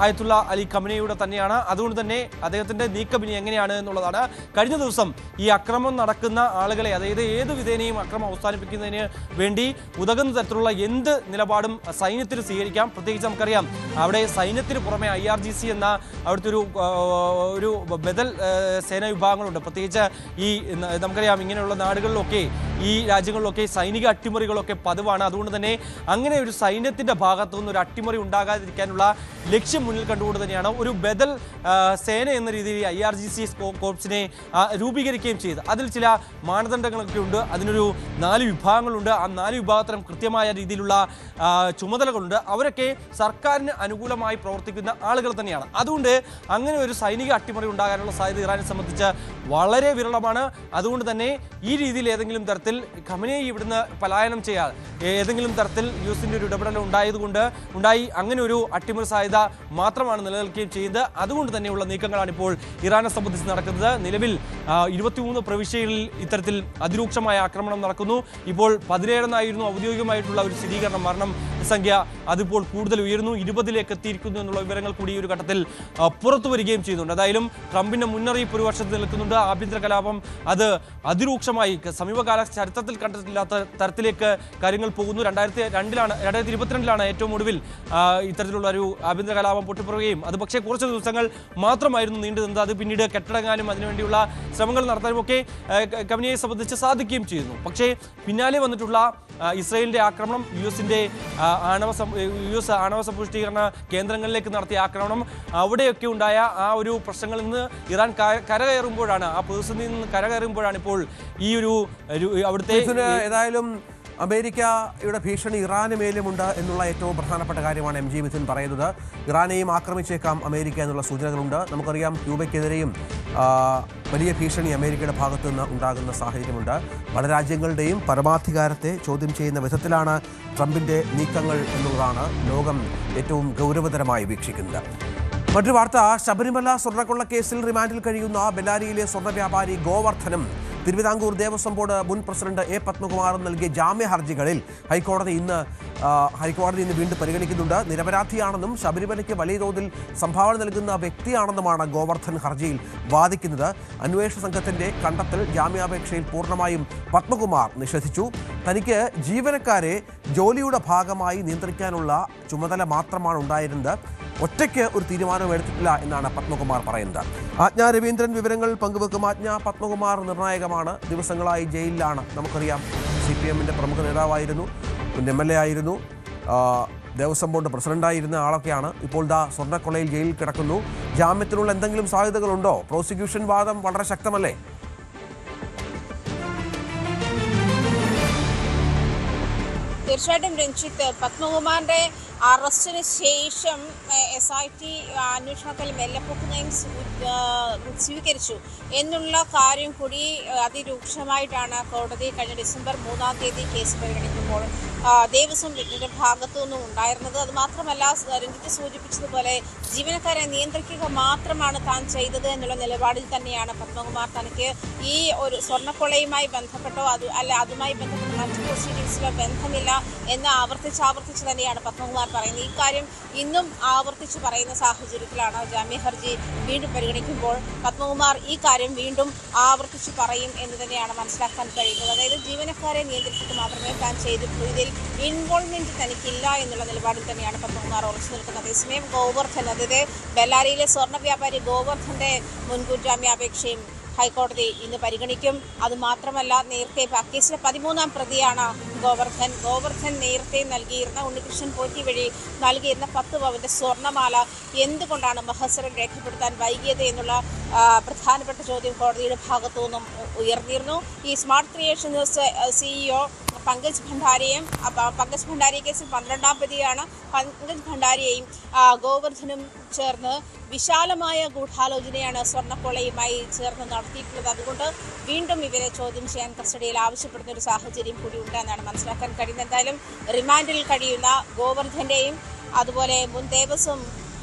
ആയത്തുള്ള അലി ഖമനിയുടെ തന്നെയാണ്. അതുകൊണ്ട് തന്നെ അദ്ദേഹത്തിന്റെ നീക്കം ഇനി എങ്ങനെയാണ് എന്നുള്ളതാണ്. കഴിഞ്ഞ ദിവസം ഈ അക്രമം നടക്കുന്ന ആളുകളെ, അതായത് ഏത് വിധേനയും അക്രമം അവസാനിപ്പിക്കുന്നതിന് വേണ്ടി ഉതകുന്ന തരത്തിലുള്ള എന്ത് നിലപാടും സൈന്യത്തിന് സ്വീകരിക്കാം. പ്രത്യേകിച്ച് നമുക്കറിയാം അവിടെ സൈന്യത്തിന് പുറമെ IRGC എന്ന അവിടുത്തെ ഒരു ബദൽ സേനാ വിഭാഗങ്ങളുണ്ട്. പ്രത്യേകിച്ച് ഈ നമുക്കറിയാം ഇങ്ങനെയുള്ള നാടുകളിലൊക്കെ, ഈ രാജ്യങ്ങളിലൊക്കെ സൈനിക അട്ടിമറികളൊക്കെ പതിവാണ്. അതുകൊണ്ട് തന്നെ അങ്ങനെ ഒരു സൈന്യത്തിന്റെ ഭാഗത്തു നിന്ന് ഒരു അട്ടിമറി ഉണ്ടാകാതിരിക്കാനുള്ള ലക്ഷ്യം മുന്നിൽ കണ്ടുകൊണ്ട് തന്നെയാണ് ഒരു ബദൽ സേന എന്ന രീതിയിൽ IRGC കോർപ്സിനെ രൂപീകരിക്കുകയും ചെയ്ത് അതിൽ ചില മാനദണ്ഡങ്ങളൊക്കെ ഉണ്ട്. അതിനൊരു 4 വിഭാഗങ്ങളുണ്ട്. ആ 4 വിഭാഗത്തിനും കൃത്യമായ രീതിയിലുള്ള ചുമതലകളുണ്ട്. അവരൊക്കെ സർക്കാരിന് അനുകൂലമായി പ്രവർത്തിക്കുന്ന ആളുകൾ തന്നെയാണ്. അതുകൊണ്ട് അങ്ങനെ ഒരു സൈനിക അട്ടിമറി ഉണ്ടാകാനുള്ള സാധ്യത ഇറാനെ സംബന്ധിച്ച് വളരെ വിരളമാണ്. അതുകൊണ്ട് തന്നെ ഈ രീതിയിൽ ഏതെങ്കിലും തരത്തിൽ ഖമനിയെ ഇവിടുന്ന് പലായനം ചെയ്യാൻ ഏതെങ്കിലും തരത്തിൽ US-ന്റെ ഒരു ഇടപെടൽ ഉണ്ടായി അങ്ങനെ ഒരു അട്ടിമറി സാധ്യത മാത്രമാണ് നിലനിൽക്കുകയും ചെയ്യുന്നത്. അതുകൊണ്ട് തന്നെയുള്ള നീക്കങ്ങളാണ് ഇപ്പോൾ ഇറാനെ സംബന്ധിച്ച് നടക്കുന്നത്. നിലവിൽ 23 പ്രവിശ്യകളിൽ ഇത്തരത്തിൽ അതിരൂക്ഷമായ ആക്രമണം നടക്കുന്നു. ഇപ്പോൾ 17 ഔദ്യോഗികമായിട്ടുള്ള ഒരു സ്ഥിരീകരണം. മരണം സംഖ്യ അതിപ്പോൾ കൂടുതൽ ഉയരുന്നു, 20ലേക്ക് എത്തിയിരിക്കുന്നു എന്നുള്ള വിവരങ്ങൾ കൂടി ഈ ഒരു ഘട്ടത്തിൽ പുറത്തു വരികയും ചെയ്യുന്നുണ്ട്. എന്തായാലും ട്രംപിന്റെ മുന്നറിയിപ്പ് ഒരു വർഷത്തിൽ നിൽക്കുന്നുണ്ട്. ആഭ്യന്തര കലാപം അത് അതിരൂക്ഷമായി സമീപകാല ചരിത്രത്തിൽ കണ്ടിട്ടില്ലാത്ത തരത്തിലേക്ക് കാര്യങ്ങൾ പോകുന്നു. 2022 ഏറ്റവും ഒടുവിൽ ഇത്തരത്തിലുള്ള ഒരു ആഭ്യന്തര കലാപം പൊട്ടിപ്പുറയുകയും അത് പക്ഷേ കുറച്ച് ദിവസങ്ങൾ മാത്രമായിരുന്നു നീണ്ടു നിന്നത്. അത് പിന്നീട് കെട്ടടങ്ങാനും അതിനുവേണ്ടിയുള്ള ശ്രമങ്ങൾ നടത്താനും ഒക്കെ ഖമനിയെ സംബന്ധിച്ച് സാധിക്കുകയും ചെയ്യുന്നു. പക്ഷേ പിന്നാലെ വന്നിട്ടുള്ള ഇസ്രായേലിന്റെ ആക്രമണം, US-ന്റെ US ആണവ സമ്പുഷ്ടീകരണ കേന്ദ്രങ്ങളിലേക്ക് നടത്തിയ ആക്രമണം, അവിടെയൊക്കെ ഉണ്ടായ ആ ഒരു പ്രശ്നങ്ങളിൽ നിന്ന് ഇറാൻ കരകയറുമ്പോഴാണ്, ആ പ്രതിസന്ധിയിൽ നിന്ന് കരകയറുമ്പോഴാണ് ഇപ്പോൾ ഈ ഒരു അവിടുത്തെ ഏതായാലും അമേരിക്കയുടെ ഭീഷണി ഇറാന് മേലുമുണ്ട് എന്നുള്ള ഏറ്റവും പ്രധാനപ്പെട്ട കാര്യമാണ് MG മിഥുൻ പറയുന്നത്. ഇറാനെയും ആക്രമിച്ചേക്കാം അമേരിക്ക എന്നുള്ള സൂചനകളുണ്ട്. നമുക്കറിയാം ക്യൂബയ്ക്കെതിരെയും വലിയ ഭീഷണി അമേരിക്കയുടെ ഭാഗത്തു നിന്ന് ഉണ്ടാകുന്ന സാഹചര്യമുണ്ട്. പല രാജ്യങ്ങളുടെയും പരമാധികാരത്തെ ചോദ്യം ചെയ്യുന്ന വിധത്തിലാണ് ട്രംപിൻ്റെ നീക്കങ്ങൾ എന്നുള്ളതാണ് ലോകം ഏറ്റവും ഗൗരവതരമായി വീക്ഷിക്കുന്നത്. മറ്റൊരു വാർത്ത, ശബരിമല സ്വർണ്ണക്കൊള്ള കേസിൽ റിമാൻഡിൽ കഴിയുന്ന ബെല്ലാരിയിലെ സ്വർണ്ണ വ്യാപാരി ഗോവർദ്ധനും തിരുവിതാംകൂർ ദേവസ്വം ബോർഡ് മുൻ പ്രസിഡന്റ് A. പത്മകുമാറും നൽകിയ ജാമ്യ ഹർജികളിൽ ഹൈക്കോടതി ഇന്ന് വീണ്ടും പരിഗണിക്കുന്നുണ്ട്. നിരപരാധിയാണെന്നും ശബരിമലയ്ക്ക് വലിയ തോതിൽ സംഭാവന നൽകുന്ന വ്യക്തിയാണെന്നുമാണ് ഗോവർദ്ധൻ ഹർജിയിൽ വാദിക്കുന്നത്. അന്വേഷണ സംഘത്തിന്റെ കണ്ടെത്തൽ ജാമ്യാപേക്ഷയിൽ പൂർണ്ണമായും പത്മകുമാർ നിഷേധിച്ചു. തനിക്ക് ജീവനക്കാരെ ജോലിയുടെ ഭാഗമായി നിയന്ത്രിക്കാനുള്ള ചുമതല മാത്രമാണ് ഉണ്ടായിരുന്നത്, ഒറ്റയ്ക്ക് ഒരു തീരുമാനം എടുത്തിട്ടില്ല എന്നാണ് പത്മകുമാർ പറയുന്നത്. ആജ്ഞ രവീന്ദ്രൻ വിവരങ്ങൾ പങ്കുവെക്കും. ആജ്ഞ, പത്മകുമാർ നിർണായകമാണ്. ദിവസങ്ങളായി ജയിലിലാണ്. നമുക്കറിയാം CPM-ന്റെ പ്രമുഖ നേതാവായിരുന്നു, മുൻ MLA ആയിരുന്നു, ദേവസ്വം ബോർഡ് പ്രസിഡന്റായിരുന്ന ആളൊക്കെയാണ്. ഇപ്പോൾ സ്വർണ്ണക്കൊള്ളയിൽ ജയിലിൽ കിടക്കുന്നു. ജാമ്യത്തിനുള്ള എന്തെങ്കിലും സാധ്യതകളുണ്ടോ? പ്രോസിക്യൂഷൻ വാദം വളരെ ശക്തമല്ലേ? തീർച്ചയായിട്ടും രഞ്ജിത്ത്, പത്മകുമാറിന്റെ അറസ്റ്റിന് ശേഷം SIT അന്വേഷണത്തിൽ വെള്ളപ്പൊക്കുന്നതും സ്വീകരിച്ചു എന്നുള്ള കാര്യം കൂടി അതിരൂക്ഷമായിട്ടാണ് കോടതി കഴിഞ്ഞ ഡിസംബർ 3-ാം തീയതി കേസ് പരിഗണിക്കുമ്പോൾ ദേവസ്വം ബോർഡിന്റെ ഭാഗത്തു നിന്നും ഉണ്ടായിരുന്നത്. അതുമാത്രമല്ല, രഞ്ജിത്ത് സൂചിപ്പിച്ചതുപോലെ ജീവനക്കാരെ നിയന്ത്രിക്കുക മാത്രമാണ് താൻ ചെയ്തത് എന്നുള്ള നിലപാടിൽ തന്നെയാണ് പത്മകുമാർ തനിക്ക് ഈ ഒരു സ്വർണ്ണക്കൊള്ളയുമായി ബന്ധപ്പെട്ടോ അതുമായി ബന്ധപ്പെട്ട മറ്റു പ്രൊസീഡിങ്സിലോ ബന്ധമില്ല എന്ന് ആവർത്തിച്ച് തന്നെയാണ് പത്മകുമാർ പറയുന്നത്. ഇക്കാര്യം ഇന്നും ആവർത്തിച്ച് പറയുന്ന സാഹചര്യത്തിലാണ് ജാമ്യ ഹർജി വീണ്ടും പരിഗണിക്കുമ്പോൾ പത്മകുമാർ ഈ കാര്യം വീണ്ടും ആവർത്തിച്ച് പറയും എന്ന് തന്നെയാണ് മനസ്സിലാക്കാൻ കഴിയുന്നത്. അതായത് ജീവനക്കാരെ നിയന്ത്രിച്ചിട്ട് മാത്രമേ താൻ ചെയ്തിട്ടുള്ളൂ, ഇതിൽ ഇൻവോൾവ്മെന്റ് തനിക്കില്ല എന്നുള്ള നിലപാടിൽ തന്നെയാണ് പത്മകുമാർ ഉറച്ചു നിൽക്കുന്നത്. അതേസമയം ഗോവർദ്ധൻ, അതായത് ബെല്ലാരിയിലെ സ്വർണ്ണ വ്യാപാരി ഗോവർദ്ധന്റെ മുൻകൂർ ജാമ്യാപേക്ഷയും ഹൈക്കോടതി ഇന്ന് പരിഗണിക്കും. അതുമാത്രമല്ല, നേരത്തെ കേസിലെ 13-ാം പ്രതിയാണ് ഗോവർദ്ധൻ നേരത്തെ നൽകിയിരുന്ന ഉണ്ണികൃഷ്ണൻ പോറ്റി വഴി നൽകിയിരുന്ന 10 പവന്റെ സ്വർണ്ണമാല എന്തുകൊണ്ടാണ് മഹസറിൽ രേഖപ്പെടുത്താൻ വൈകിയത് എന്നുള്ള പ്രധാനപ്പെട്ട ചോദ്യം കോടതിയുടെ ഭാഗത്തു നിന്നും ഉയർന്നിരുന്നു. ഈ smart creations CEO Pankaj Bhandari കേസിൽ 12-ാം പ്രതിയാണ്. പങ്കജ് ഭണ്ഡാരിയെയും ഗോവർദ്ധനും ചേർന്ന് വിശാലമായ ഗൂഢാലോചനയാണ് സ്വർണ്ണക്കൊള്ളയുമായി ചേർന്ന് നടത്തിയിട്ടുള്ളത്. അതുകൊണ്ട് വീണ്ടും ഇവരെ ചോദ്യം ചെയ്യാൻ കസ്റ്റഡിയിൽ ആവശ്യപ്പെടുന്ന ഒരു സാഹചര്യം കൂടി ഉണ്ടെന്നാണ് മനസ്സിലാക്കാൻ കഴിയുന്നത്. എന്തായാലും റിമാൻഡിൽ കഴിയുന്ന ഗോവർദ്ധന്റെയും അതുപോലെ മുൻ ദേവസ്വം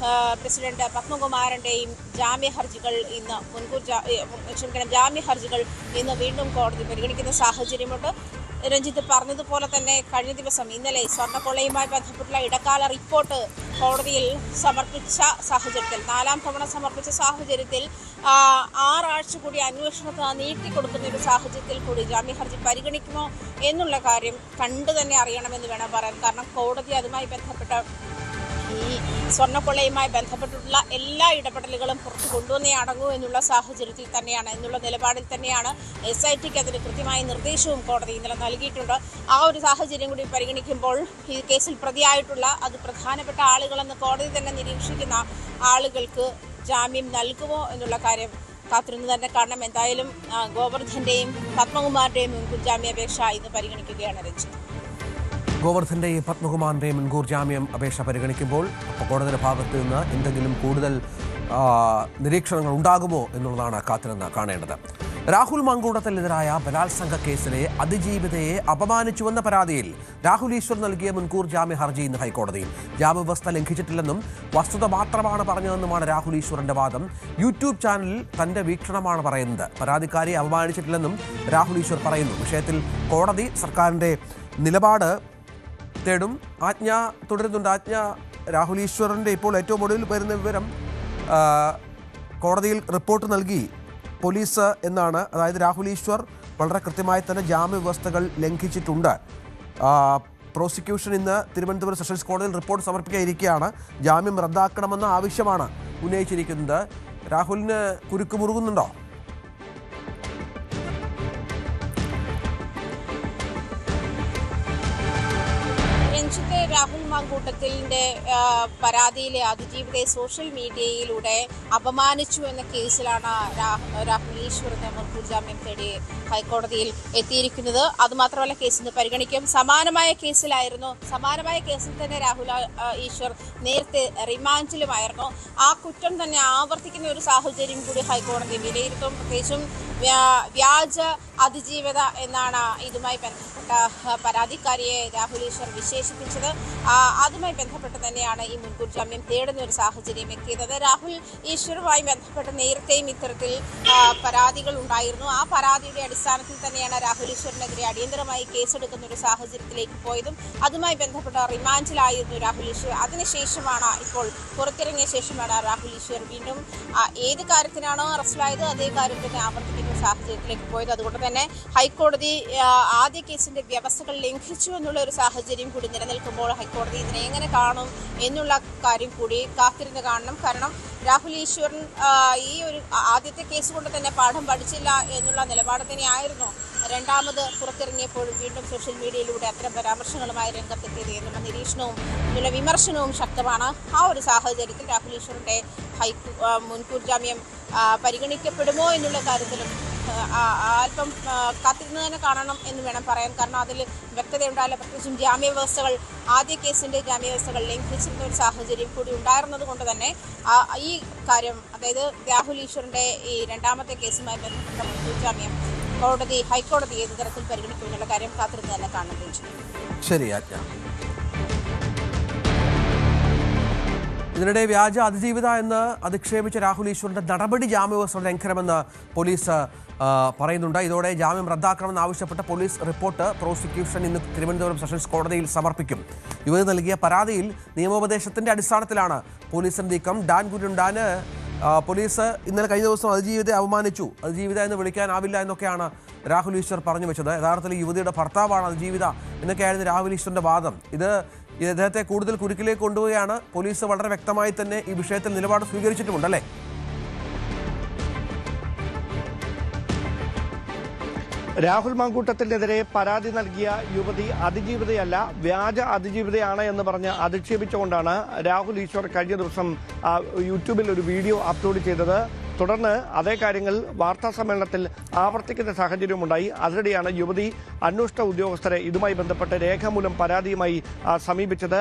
പ്രസിഡന്റ് പത്മകുമാറിന്റെയും ജാമ്യ ഹർജികൾ ഇന്ന് വീണ്ടും കോടതി പരിഗണിക്കുന്ന സാഹചര്യമുണ്ട്. രഞ്ജിത്ത് പറഞ്ഞതുപോലെ തന്നെ കഴിഞ്ഞ ദിവസം ഇന്നലെ സ്വർണ്ണക്കൊള്ളയുമായി ബന്ധപ്പെട്ടുള്ള ഇടക്കാല റിപ്പോർട്ട് കോടതിയിൽ സമർപ്പിച്ച സാഹചര്യത്തിൽ 4-ാം തവണ സമർപ്പിച്ച സാഹചര്യത്തിൽ 6 ആഴ്ച കൂടി അന്വേഷണത്തിന് നീട്ടിക്കൊടുക്കുന്ന ഒരു സാഹചര്യത്തിൽ കൂടി ജാമ്യ ഹർജി പരിഗണിക്കുമോ എന്നുള്ള കാര്യം കണ്ടു തന്നെ അറിയണമെന്ന് വേണം പറയാൻ. കാരണം കോടതി അതുമായി ബന്ധപ്പെട്ട ഈ സ്വർണ്ണക്കൊള്ളയുമായി ബന്ധപ്പെട്ടിട്ടുള്ള എല്ലാ ഇടപെടലുകളും പുറത്തു കൊണ്ടുവന്നേ അടങ്ങൂ എന്നുള്ള സാഹചര്യത്തിൽ തന്നെയാണ്, എന്നുള്ള നിലപാടിൽ തന്നെയാണ് SITക്ക് അതിന് കൃത്യമായ നിർദ്ദേശവും കോടതി ഇന്നലെ നൽകിയിട്ടുണ്ട്. ആ ഒരു സാഹചര്യം കൂടി പരിഗണിക്കുമ്പോൾ ഈ കേസിൽ പ്രതിയായിട്ടുള്ള അത് പ്രധാനപ്പെട്ട ആളുകളെന്ന് കോടതി തന്നെ നിരീക്ഷിക്കുന്ന ആളുകൾക്ക് ജാമ്യം നൽകുമോ എന്നുള്ള കാര്യം കാത്തിരുന്ന് തന്നെ കാണണം. എന്തായാലും ഗോവർദ്ധന്റെയും പത്മകുമാറിന്റെയും മുൻകൂർ ജാമ്യാപേക്ഷ ഇന്ന് പരിഗണിക്കുകയാണ് രഞ്ജിത്ത്. ഗോവർദ്ധൻ്റെയും പത്മകുമാറിൻ്റെയും മുൻകൂർ ജാമ്യം അപേക്ഷ പരിഗണിക്കുമ്പോൾ കോടതിയുടെ ഭാഗത്ത് നിന്ന് എന്തെങ്കിലും കൂടുതൽ നിരീക്ഷണങ്ങൾ ഉണ്ടാകുമോ എന്നുള്ളതാണ് കാത്തിരുന്ന് കാണേണ്ടത്. രാഹുൽ മാങ്കൂട്ടത്തിനെതിരായ ബലാത്സംഗ കേസിലെ അതിജീവിതയെ അപമാനിച്ചുവെന്ന പരാതിയിൽ രാഹുൽ ഈശ്വർ നൽകിയ മുൻകൂർ ജാമ്യ ഹർജി ഇന്ന് ഹൈക്കോടതിയിൽ. ജാമ്യവ്യവസ്ഥ ലംഘിച്ചിട്ടില്ലെന്നും വസ്തുത മാത്രമാണ് പറഞ്ഞതെന്നുമാണ് രാഹുൽ ഈശ്വറിന്റെ വാദം. യൂട്യൂബ് ചാനലിൽ തന്റെ വീക്ഷണമാണ് പറയുന്നത്. പരാതിക്കാരെ അപമാനിച്ചിട്ടില്ലെന്നും രാഹുൽ ഈശ്വർ പറയുന്നു. വിഷയത്തിൽ കോടതി സർക്കാരിന്റെ നിലപാട് തേടും. ആജ്ഞ തുടരുന്നുണ്ട്. ആജ്ഞ, രാഹുൽ ഈശ്വറിൻ്റെ ഇപ്പോൾ ഏറ്റവും ഒടുവിൽ വരുന്ന വിവരം കോടതിയിൽ റിപ്പോർട്ട് നൽകി പോലീസ് എന്നാണ്. അതായത് രാഹുൽ ഈശ്വർ വളരെ കൃത്യമായി തന്നെ ജാമ്യവ്യവസ്ഥകൾ ലംഘിച്ചിട്ടുണ്ട്. പ്രോസിക്യൂഷൻ ഇന്ന് തിരുവനന്തപുരം സെഷൻസ് കോടതിയിൽ റിപ്പോർട്ട് സമർപ്പിക്കാനിരിക്കുകയാണ്. ജാമ്യം റദ്ദാക്കണമെന്ന ആവശ്യമാണ് ഉന്നയിച്ചിരിക്കുന്നത്. രാഹുലിന് കുരുക്ക് മുറുകുന്നുണ്ടോ? രാഹുൽ മാങ്കൂട്ടത്തിലിന്റെ പരാതിയിലെ അതിജീവിതയെ സോഷ്യൽ മീഡിയയിലൂടെ അപമാനിച്ചു എന്ന കേസിലാണ് രാഹുൽ ഈശ്വർ മുൻകൂർ ജാമ്യം തേടി ഹൈക്കോടതിയിൽ എത്തിയിരിക്കുന്നത്. അതുമാത്രമല്ല, കേസിന് പരിഗണിക്കും. സമാനമായ കേസിൽ തന്നെ രാഹുൽ ഈശ്വർ നേരത്തെ റിമാൻഡിലുമായിരുന്നു. ആ കുറ്റം തന്നെ ആവർത്തിക്കുന്ന ഒരു സാഹചര്യം കൂടി ഹൈക്കോടതി വിലയിരുത്തും. പ്രത്യേകിച്ചും വ്യാജ അതിജീവിത എന്നാണ് ഇതുമായി ബന്ധപ്പെട്ട പരാതിക്കാരിയെ രാഹുൽ ഈശ്വർ വിശേഷിപ്പിച്ചത്. അതുമായി ബന്ധപ്പെട്ട് തന്നെയാണ് ഈ മുൻകൂർ ജാമ്യം തേടുന്ന ഒരു സാഹചര്യം എത്തിയത്. രാഹുൽ ഈശ്വറുമായി ബന്ധപ്പെട്ട് നേരത്തെയും ഇത്തരത്തിൽ പരാതികൾ ഉണ്ടായിരുന്നു. ആ പരാതിയുടെ അടിസ്ഥാനത്തിൽ തന്നെയാണ് രാഹുൽ ഈശ്വറിനെതിരെ അടിയന്തരമായി കേസെടുക്കുന്ന ഒരു സാഹചര്യത്തിലേക്ക് പോയതും. അതുമായി ബന്ധപ്പെട്ട റിമാൻഡിലായിരുന്നു രാഹുൽ ഈശ്വർ. അതിനുശേഷമാണ് ഇപ്പോൾ പുറത്തിറങ്ങിയ ശേഷമാണ് രാഹുൽ ഈശ്വർ വീണ്ടും ഏത് കാര്യത്തിനാണോ അറസ്റ്റിലായത് അതേ കാര്യം തന്നെ ആവർത്തിക്കുന്ന സാഹചര്യത്തിലേക്ക് പോയത്. അതുകൊണ്ട് തന്നെ ഹൈക്കോടതി ആദ്യ കേസിന്റെ വ്യവസ്ഥകൾ ലംഘിച്ചു എന്നുള്ള ഒരു സാഹചര്യം കൂടി നിലനിൽക്കുമ്പോൾ ഹൈക്കോടതി ഇതിനെ എങ്ങനെ കാണും എന്നുള്ള കാര്യം കൂടി കാത്തിരുന്ന് കാണണം. കാരണം രാഹുൽ ഈശ്വരൻ ഈ ഒരു ആദ്യത്തെ കേസ് കൊണ്ട് തന്നെ പാഠം പഠിച്ചില്ല എന്നുള്ള നിലപാട് തന്നെയായിരുന്നു രണ്ടാമത് പുറത്തിറങ്ങിയപ്പോഴും വീണ്ടും സോഷ്യൽ മീഡിയയിലൂടെ അത്തരം പരാമർശങ്ങളുമായി രംഗത്തെത്തിയത് എന്നുള്ള നിരീക്ഷണവും എന്നുള്ള വിമർശനവും ശക്തമാണ്. ആ ഒരു സാഹചര്യത്തിൽ രാഹുൽ ഈശ്വറിന്റെ മുൻകൂർ ജാമ്യം പരിഗണിക്കപ്പെടുമോ എന്നുള്ള കാര്യത്തിലും അല്പം കാത്തിരുന്ന് തന്നെ കാണണം എന്ന് വേണം പറയാൻ. കാരണം അതിൽ വ്യക്തതയുണ്ടായില്ല. പ്രത്യേകിച്ചും ആദ്യ കേസിന്റെ ജാമ്യവ്യവസ്ഥകൾ ലംഘിച്ചിരുന്ന ഒരു സാഹചര്യം കൂടി ഉണ്ടായിരുന്നത് കൊണ്ട് തന്നെ ഈ കാര്യം, അതായത് രാഹുൽ ഈശ്വറിന്റെ ഈ രണ്ടാമത്തെ കേസുമായി ബന്ധപ്പെട്ട മുൻകൂർ ജാമ്യം ഹൈക്കോടതി ഏത് തരത്തിൽ പരിഗണിക്കും എന്നുള്ള കാര്യം കാത്തിരുന്ന് തന്നെ കാണുകയും ചെയ്യും. ശരി. ഇതിനിടെ വ്യാജ അതിജീവിത എന്ന് അധിക്ഷേപിച്ച രാഹുൽ ഈശ്വറിന്റെ നടപടി ജാമ്യവ്യവസ്ഥ ലംഘനമെന്ന് പോലീസ് പറയുന്നുണ്ട്. ഇതോടെ ജാമ്യം റദ്ദാക്കണമെന്ന് ആവശ്യപ്പെട്ട പോലീസ് റിപ്പോർട്ട് പ്രോസിക്യൂഷൻ ഇന്ന് തിരുവനന്തപുരം സെഷൻസ് കോടതിയിൽ സമർപ്പിക്കും. യുവതി നൽകിയ പരാതിയിൽ നിയമോപദേശത്തിന്റെ അടിസ്ഥാനത്തിലാണ് പോലീസിന്റെ നീക്കം. ഡാൻ ഗുരുണ്ടാന് പോലീസ് ഇന്നലെ കഴിഞ്ഞ ദിവസം അതിജീവിതയെ അപമാനിച്ചു, അതിജീവിത എന്ന് വിളിക്കാനാവില്ല എന്നൊക്കെയാണ് രാഹുൽ ഈശ്വർ പറഞ്ഞു വെച്ചത്. യഥാർത്ഥത്തിൽ യുവതിയുടെ ഭർത്താവാണ് അതിജീവിത എന്നൊക്കെയായിരുന്നു രാഹുൽ ഈശ്വറിന്റെ വാദം. ഇത് അദ്ദേഹത്തെ കൂടുതൽ കുരുക്കിലേക്ക് കൊണ്ടുപോവുകയാണ്. പോലീസ് വളരെ വ്യക്തമായി തന്നെ ഈ വിഷയത്തിൽ നിലപാട് സ്വീകരിച്ചിട്ടുമുണ്ടല്ലേ? രാഹുൽ മാങ്കൂട്ടത്തിനെതിരെ പരാതി നൽകിയ യുവതി അതിജീവിതയല്ല, വ്യാജ അതിജീവിതയാണ് എന്ന് പറഞ്ഞ് അധിക്ഷേപിച്ചുകൊണ്ടാണ് രാഹുൽ ഈശ്വർ കഴിഞ്ഞ ദിവസം യൂട്യൂബിൽ ഒരു വീഡിയോ അപ്ലോഡ് ചെയ്തത്. തുടർന്ന് അതേ കാര്യങ്ങൾ വാർത്താ സമ്മേളനത്തിൽ ആവർത്തിക്കുന്ന സാഹചര്യമുണ്ടായി. അതിനിടെയാണ് യുവതി അന്വേഷണ ഉദ്യോഗസ്ഥരെ ഇതുമായി ബന്ധപ്പെട്ട് രേഖാമൂലം പരാതിയുമായി സമീപിച്ചത്.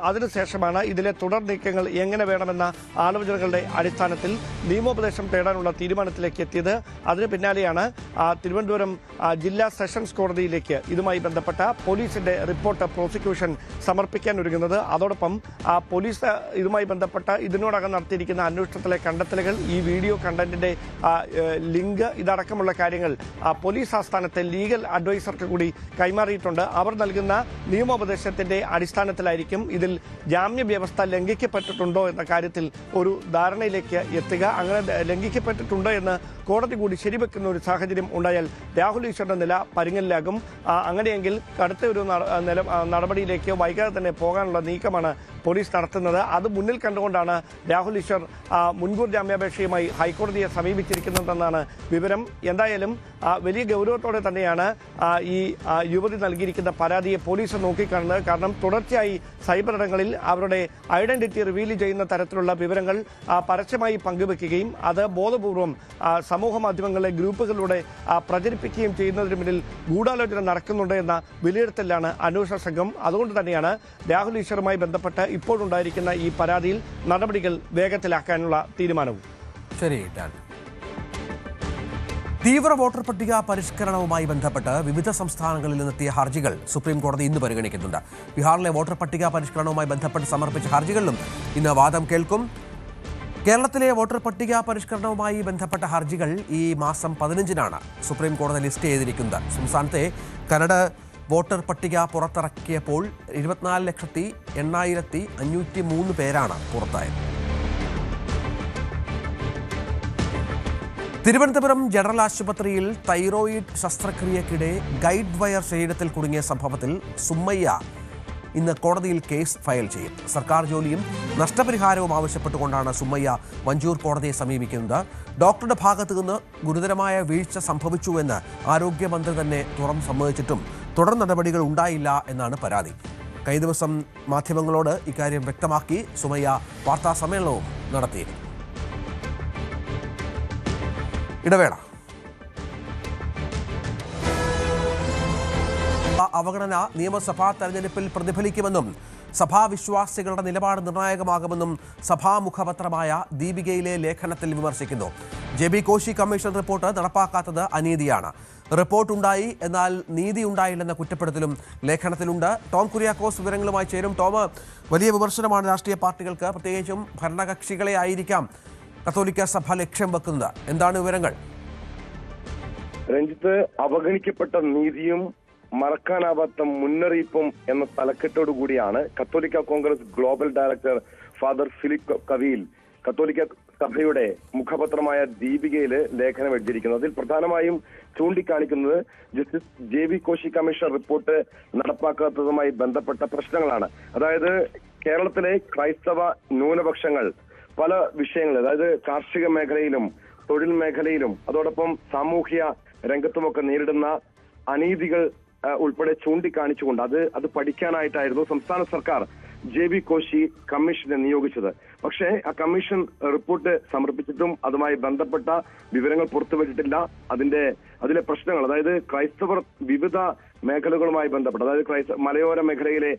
അതിനുശേഷമാണ് ഇതിലെ തുടർ നീക്കങ്ങൾ എങ്ങനെ വേണമെന്ന ആലോചനകളുടെ അടിസ്ഥാനത്തിൽ നിയമോപദേശം തേടാനുള്ള തീരുമാനത്തിലേക്ക് എത്തിയത്. അതിന് പിന്നാലെയാണ് തിരുവനന്തപുരം ജില്ലാ സെഷൻസ് കോടതിയിലേക്ക് ഇതുമായി ബന്ധപ്പെട്ട പോലീസിന്റെ റിപ്പോർട്ട് പ്രോസിക്യൂഷൻ സമർപ്പിക്കാൻ ഒരുങ്ങുന്നത്. അതോടൊപ്പം പോലീസ് ഇതുമായി ബന്ധപ്പെട്ട ഇതിനോടകം നടത്തിയിരിക്കുന്ന അന്വേഷണത്തിലെ കണ്ടെത്തലുകൾ, ഈ വീഡിയോ കണ്ടന്റിന്റെ ലിങ്ക്, ഇതടക്കമുള്ള കാര്യങ്ങൾ പോലീസ് ആസ്ഥാനത്തെ ലീഗൽ അഡ്വൈസർക്ക് കൂടി കൈമാറിയിട്ടുണ്ട്. അവർ നൽകുന്ന നിയമോപദേശത്തിന്റെ അടിസ്ഥാനത്തിലായിരിക്കും ഇതിൽ ജാമ്യ വ്യവസ്ഥ ലംഘിക്കപ്പെട്ടിട്ടുണ്ടോ എന്ന കാര്യത്തിൽ ഒരു ധാരണയിലേക്ക് എത്തുക. അങ്ങനെ ലംഘിക്കപ്പെട്ടിട്ടുണ്ടോ എന്ന് കോടതി കൂടി ശരിവെക്കുന്ന ഒരു സാഹചര്യം ഉണ്ടായാൽ രാഹുൽ ഈശ്വറിന്റെ നില പരുങ്ങലിലാകും. അങ്ങനെയെങ്കിൽ അടുത്ത ഒരു നടപടിയിലേക്ക് വൈകാതെ തന്നെ പോകാനുള്ള നീക്കമാണ് പോലീസ് നടത്തുന്നത്. അത് മുന്നിൽ കണ്ടുകൊണ്ടാണ് രാഹുൽ ഈശ്വർ മുൻകൂർ ജാമ്യാപേക്ഷയുമായി ഹൈക്കോടതിയെ സമീപിച്ചിരിക്കുന്നതെന്നാണ് വിവരം. എന്തായാലും വലിയ ഗൗരവത്തോടെ തന്നെയാണ് ഈ യുവതി നൽകിയിരിക്കുന്ന പരാതിയെ പോലീസ് നോക്കിക്കാണുന്നത്. കാരണം തുടർച്ചയായി സൈബർ ഇടങ്ങളിൽ അവരുടെ ഐഡന്റിറ്റി റിവീൽ ചെയ്യുന്ന തരത്തിലുള്ള വിവരങ്ങൾ പരസ്യമായി പങ്കുവെക്കുകയും അത് ബോധപൂർവം സമൂഹ മാധ്യമങ്ങളിലെ ഗ്രൂപ്പുകളിലൂടെ പ്രചരിപ്പിക്കുകയും ചെയ്യുന്നതിന് പിന്നിൽ ഗൂഢാലോചന നടക്കുന്നുണ്ട് എന്ന വിലയിരുത്തലാണ് അന്വേഷണ സംഘം. അതുകൊണ്ട് തന്നെയാണ് രാഹുൽ ഈശ്വറുമായി ബന്ധപ്പെട്ട് ഇപ്പോഴുണ്ടായിരിക്കുന്ന ഈ പരാതിയിൽ നടപടികൾ വേഗത്തിലാക്കാനുള്ള തീരുമാനവും. ശരി. തീവ്ര വോട്ടർ പട്ടിക പരിഷ്കരണവുമായി ബന്ധപ്പെട്ട് വിവിധ സംസ്ഥാനങ്ങളിൽ നിന്നെത്തിയ ഹർജികൾ സുപ്രീം കോടതി ഇന്ന് പരിഗണിക്കുന്നുണ്ട്. ബീഹാറിലെ വോട്ടർ പട്ടിക പരിഷ്കരണവുമായി ബന്ധപ്പെട്ട് സമർപ്പിച്ച ഹർജികളിലും ഇന്ന് വാദം കേൾക്കും. കേരളത്തിലെ വോട്ടർ പട്ടിക പരിഷ്കരണവുമായി ബന്ധപ്പെട്ട ഹർജികൾ ഈ മാസം 15-നാണ് സുപ്രീം കോടതി ലിസ്റ്റ് ചെയ്തിരിക്കുന്നത്. സംസ്ഥാനത്തെ കരട് വോട്ടർ പട്ടിക പുറത്തിറക്കിയപ്പോൾ 24,08,503 പേരാണ് പുറത്തായത്. തിരുവനന്തപുരം ജനറൽ ആശുപത്രിയിൽ തൈറോയിഡ് ശസ്ത്രക്രിയക്കിടെ ഗൈഡ് വയർ ശരീരത്തിൽ കുടുങ്ങിയ സംഭവത്തിൽ സുമ്മയ്യ ഇന്ന് കോടതിയിൽ കേസ് ഫയൽ ചെയ്യും. സർക്കാർ ജോലിയും നഷ്ടപരിഹാരവും ആവശ്യപ്പെട്ടുകൊണ്ടാണ് സുമ്മയ്യ മഞ്ചൂർ കോടതിയെ സമീപിക്കുന്നത്. ഡോക്ടറുടെ ഭാഗത്തു നിന്ന് ഗുരുതരമായ വീഴ്ച സംഭവിച്ചുവെന്ന് ആരോഗ്യമന്ത്രി തന്നെ തുറന്നു സമ്മതിച്ചിട്ടും തുടർ നടപടികൾ ഉണ്ടായില്ല എന്നാണ് പരാതി. കഴിഞ്ഞ ദിവസം മാധ്യമങ്ങളോട് ഇക്കാര്യം വ്യക്തമാക്കി സുമയ്യ വാർത്താ സമ്മേളനവും നടത്തിയിരുന്നു. ഇടവേള. അവഗണന നിയമസഭാ തെരഞ്ഞെടുപ്പിൽ പ്രതിഫലിക്കുമെന്നും സഭാവിശ്വാസികളുടെ നിലപാട് നിർണായകമാകുമെന്നും സഭാമുഖപത്രമായ ദീപികയിലെ ലേഖനത്തിൽ വിമർശിക്കുന്നു. JB കോശി കമ്മീഷൻ റിപ്പോർട്ട് നടപ്പാക്കാത്തത് അനീതിയാണ്. റിപ്പോർട്ടുണ്ടായി, എന്നാൽ നീതി ഉണ്ടായില്ലെന്ന കുറ്റപ്പെടുത്തലും ലേഖനത്തിലുണ്ട്. ടോം കുര്യാക്കോസ് വിവരങ്ങളുമായി ചേരും. ടോം, വലിയ വിമർശനമാണ് രാഷ്ട്രീയ പാർട്ടികൾക്ക്, പ്രത്യേകിച്ചും ഭരണകക്ഷികളെ ആയിരിക്കാം കത്തോലിക്ക സഭ ലക്ഷ്യം വെക്കുന്നത്. എന്താണ് വിവരങ്ങൾ? രഞ്ജിത്ത്, അവഗണിക്കപ്പെട്ട നീതിയും മറക്കാനാവാത്ത മുന്നറിയിപ്പും എന്ന തലക്കെട്ടോടുകൂടിയാണ് കത്തോലിക്ക Congress global director father Philip Kaveel കത്തോലിക്ക സഭയുടെ മുഖപത്രമായ ദീപികയിൽ ലേഖനം എഴുതിയിരിക്കുന്നത്. അതിൽ പ്രധാനമായും ചൂണ്ടിക്കാണിക്കുന്നത് justice JB Koshy commission report നടപ്പാക്കാത്തതുമായി ബന്ധപ്പെട്ട പ്രശ്നങ്ങളാണ്. അതായത് കേരളത്തിലെ ക്രൈസ്തവ ന്യൂനപക്ഷങ്ങൾ പല വിഷയങ്ങളിൽ, അതായത് കാർഷിക മേഖലയിലും തൊഴിൽ മേഖലയിലും അതോടൊപ്പം സാമൂഹ്യ രംഗത്തുമൊക്കെ നേരിടുന്ന അനീതികൾ ഉൾപ്പെടെ ചൂണ്ടിക്കാണിച്ചുകൊണ്ട് അത് പഠിക്കാനായിട്ടായിരുന്നു സംസ്ഥാന സർക്കാർ JB കോശി കമ്മീഷനെ നിയോഗിച്ചത്. പക്ഷേ ആ കമ്മീഷൻ റിപ്പോർട്ട് സമർപ്പിച്ചിട്ടും അതുമായി ബന്ധപ്പെട്ട വിവരങ്ങൾ പുറത്തുവിട്ടിട്ടില്ല. അതിലെ പ്രശ്നങ്ങൾ, അതായത് ക്രൈസ്തവർ വിവിധ മേഖലകളുമായി ബന്ധപ്പെട്ട്, അതായത് മലയോര മേഖലയിലെ